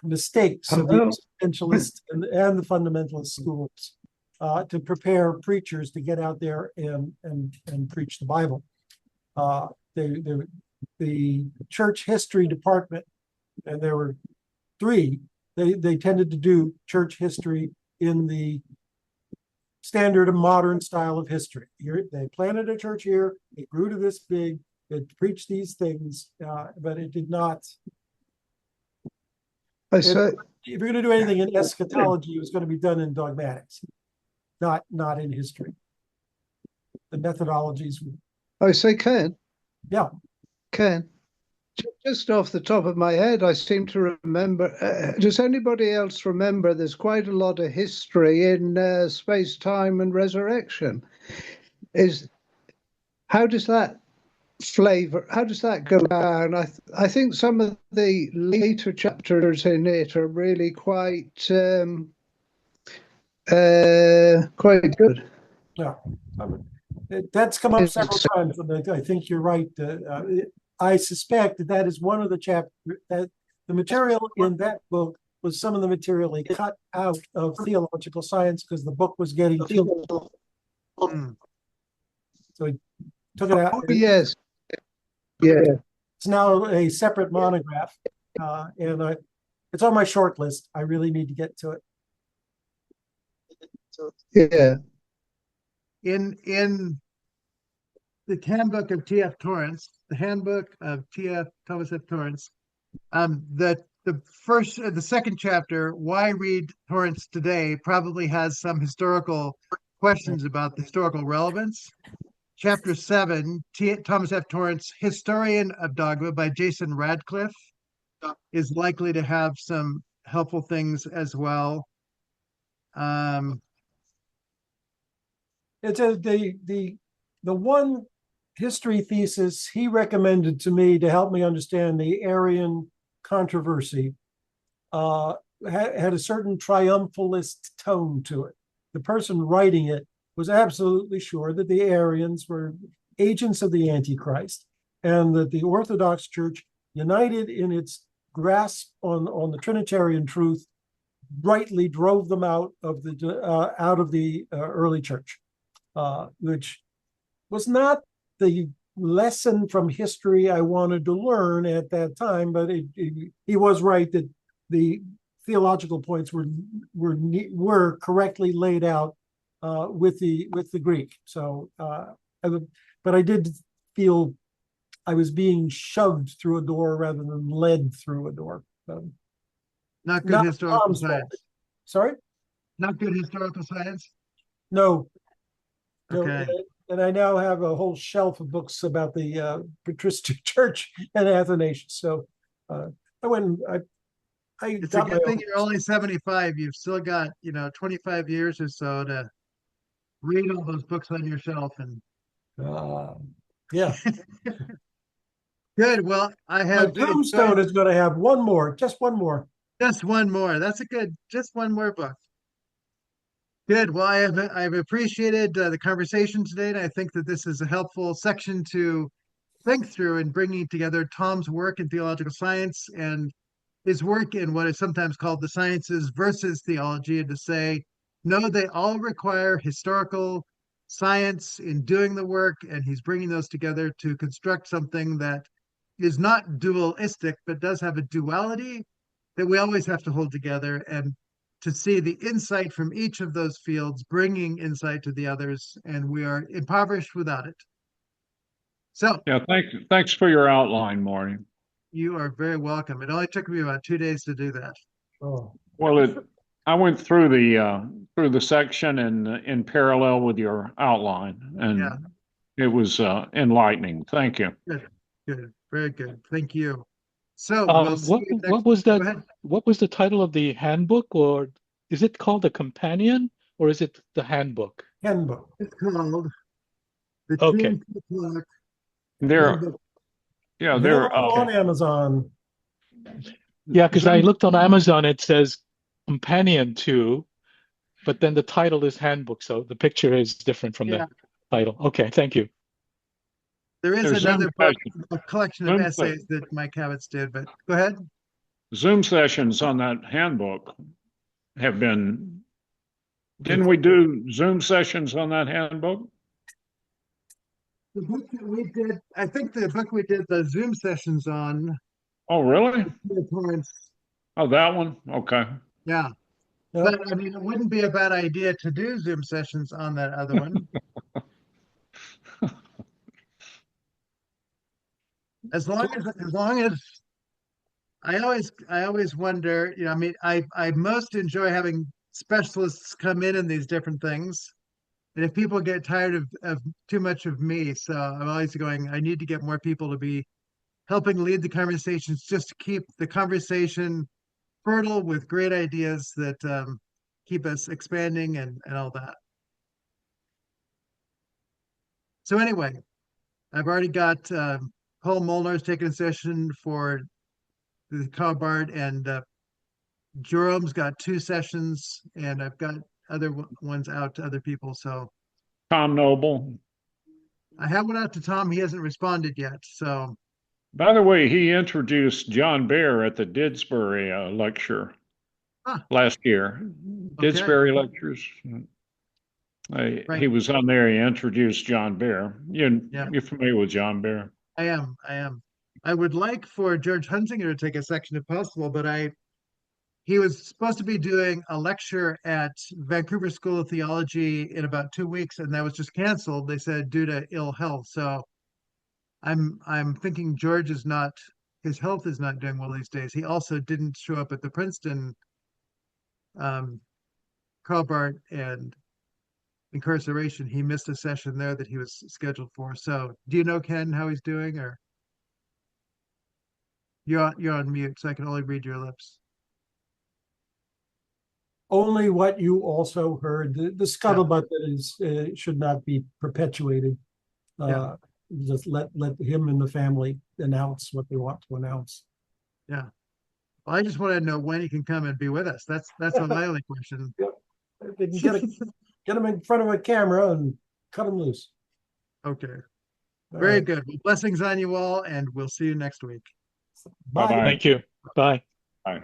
mistakes of the existentialist and the fundamentalist schools, to prepare preachers to get out there and preach the Bible. The church history department, and there were 3, they tended to do church history in the standard and modern style of history. They planted a church here, it grew to this big, it preached these things, but it did not. If you're going to do anything in eschatology, it was going to be done in dogmatics, not in history. The methodologies. I say, Ken. Yeah. Ken, just off the top of my head, I seem to remember, does anybody else remember there's quite a lot of history in space, time, and resurrection? How does that go down? I think some of the later chapters in it are really quite good. Yeah, that's come up several times, and I think you're right. I suspect that is one of the chapters, that the material in that book was some of the material they cut out of Theological Science because the book was getting too long. So he took it out. Yes. Yeah. It's now a separate monograph, and it's on my short list. I really need to get to it. Yeah. In the handbook of T.F. Torrance, the handbook of Thomas F. Torrance, the second chapter, Why Read Torrance Today, probably has some historical questions about the historical relevance. Chapter 7, Thomas F. Torrance, Historian of Dogma by Jason Radcliffe, is likely to have some helpful things as well. It's the one history thesis he recommended to me to help me understand the Arian controversy had a certain triumphalist tone to it. The person writing it was absolutely sure that the Arians were agents of the Antichrist, and that the Orthodox Church, united in its grasp on the Trinitarian truth, rightly drove them out of the early church, which was not the lesson from history I wanted to learn at that time. But he was right that the theological points were correctly laid out with the Greek. So, but I did feel I was being shoved through a door rather than led through a door. Not good historical science. Sorry? Not good historical science? No. Okay. And I now have a whole shelf of books about the patristic church and Athanasius. So I went, I It's a got my good thing own. you're only 75. You've still got, 25 years or so to read all those books on your shelf. And Yeah, good. Well, I my have tombstone enjoyed is going to have one more, just one more. just one more. That's a good, just one more book. Good. Well, I've appreciated the conversation today, and I think that this is a helpful section to think through in bringing together Tom's work in theological science and his work in what is sometimes called the sciences versus theology, and to say, no, they all require historical science in doing the work, and he's bringing those together to construct something that is not dualistic, but does have a duality that we always have to hold together, and to see the insight from each of those fields bringing insight to the others, and we are impoverished without it. So Yeah, thanks for your outline, Marty. you are very welcome. It only took me about 2 days to do that. Oh, Well, I went through the section and in parallel with your outline, and Yeah. it was enlightening. Thank you. Good, good, very good. Thank you. So we'll see you next. What was Go that? ahead. What was the title of the handbook, or is it called the companion, or is it the handbook? handbook. It's called The Okay. TNT Clock There, Handbook. yeah, there. Available on Amazon. Yeah, because I looked on Amazon, it says companion to, but then the title is handbook, so the picture is different from Yeah, the title. Okay, thank you. there is There's another Zoom book, sessions. a collection of essays that Mike Havitz did, but go ahead. Zoom sessions on that handbook have been. Didn't we do Zoom sessions on that handbook? The book that we did, I think the book we did the Zoom sessions on, Oh, really? Torrance. Oh, that one? Okay. Yeah. Yep. But I mean, it wouldn't be a bad idea to do Zoom sessions on that other one. As long as I always wonder, I mean, I most enjoy having specialists come in these different things. And if people get tired of too much of me, so I'm always going, I need to get more people to be helping lead the conversations just to keep the conversation fertile with great ideas that keep us expanding and all that. So anyway, I've already got Paul Molnar's taking a session for the Cobart, and Jerome's got 2 sessions, and I've got other ones out to other people. So Tom Noble. I have one out to Tom. He hasn't responded yet. So By the way, he introduced John Bear at the Didsbury lecture last year. Okay. Didsbury lectures. Right. He was on there. He introduced John Bear. Yeah. You're familiar with John Bear? I am. I would like for George Hunsinger to take a section if possible, but he was supposed to be doing a lecture at Vancouver School of Theology in about 2 weeks, and that was just canceled. They said due to ill health. So I'm thinking George is not, his health is not doing well these days. He also didn't show up at the Princeton Cobart and incarceration. He missed a session there that he was scheduled for. So do you know, Ken, how he's doing, or you're on mute, so I can only read your lips. Only what you also heard. The scuttlebutt that is should not be perpetuated. Just let him and the family announce what they want to announce. Yeah. Well, I just want to know when he can come and be with us. That's my only question. They can get him in front of a camera and cut him loose. Okay. All Very right. good. Well, blessings on you all, and we'll see you next week. Bye. Bye-bye. Thank you. Bye. Bye.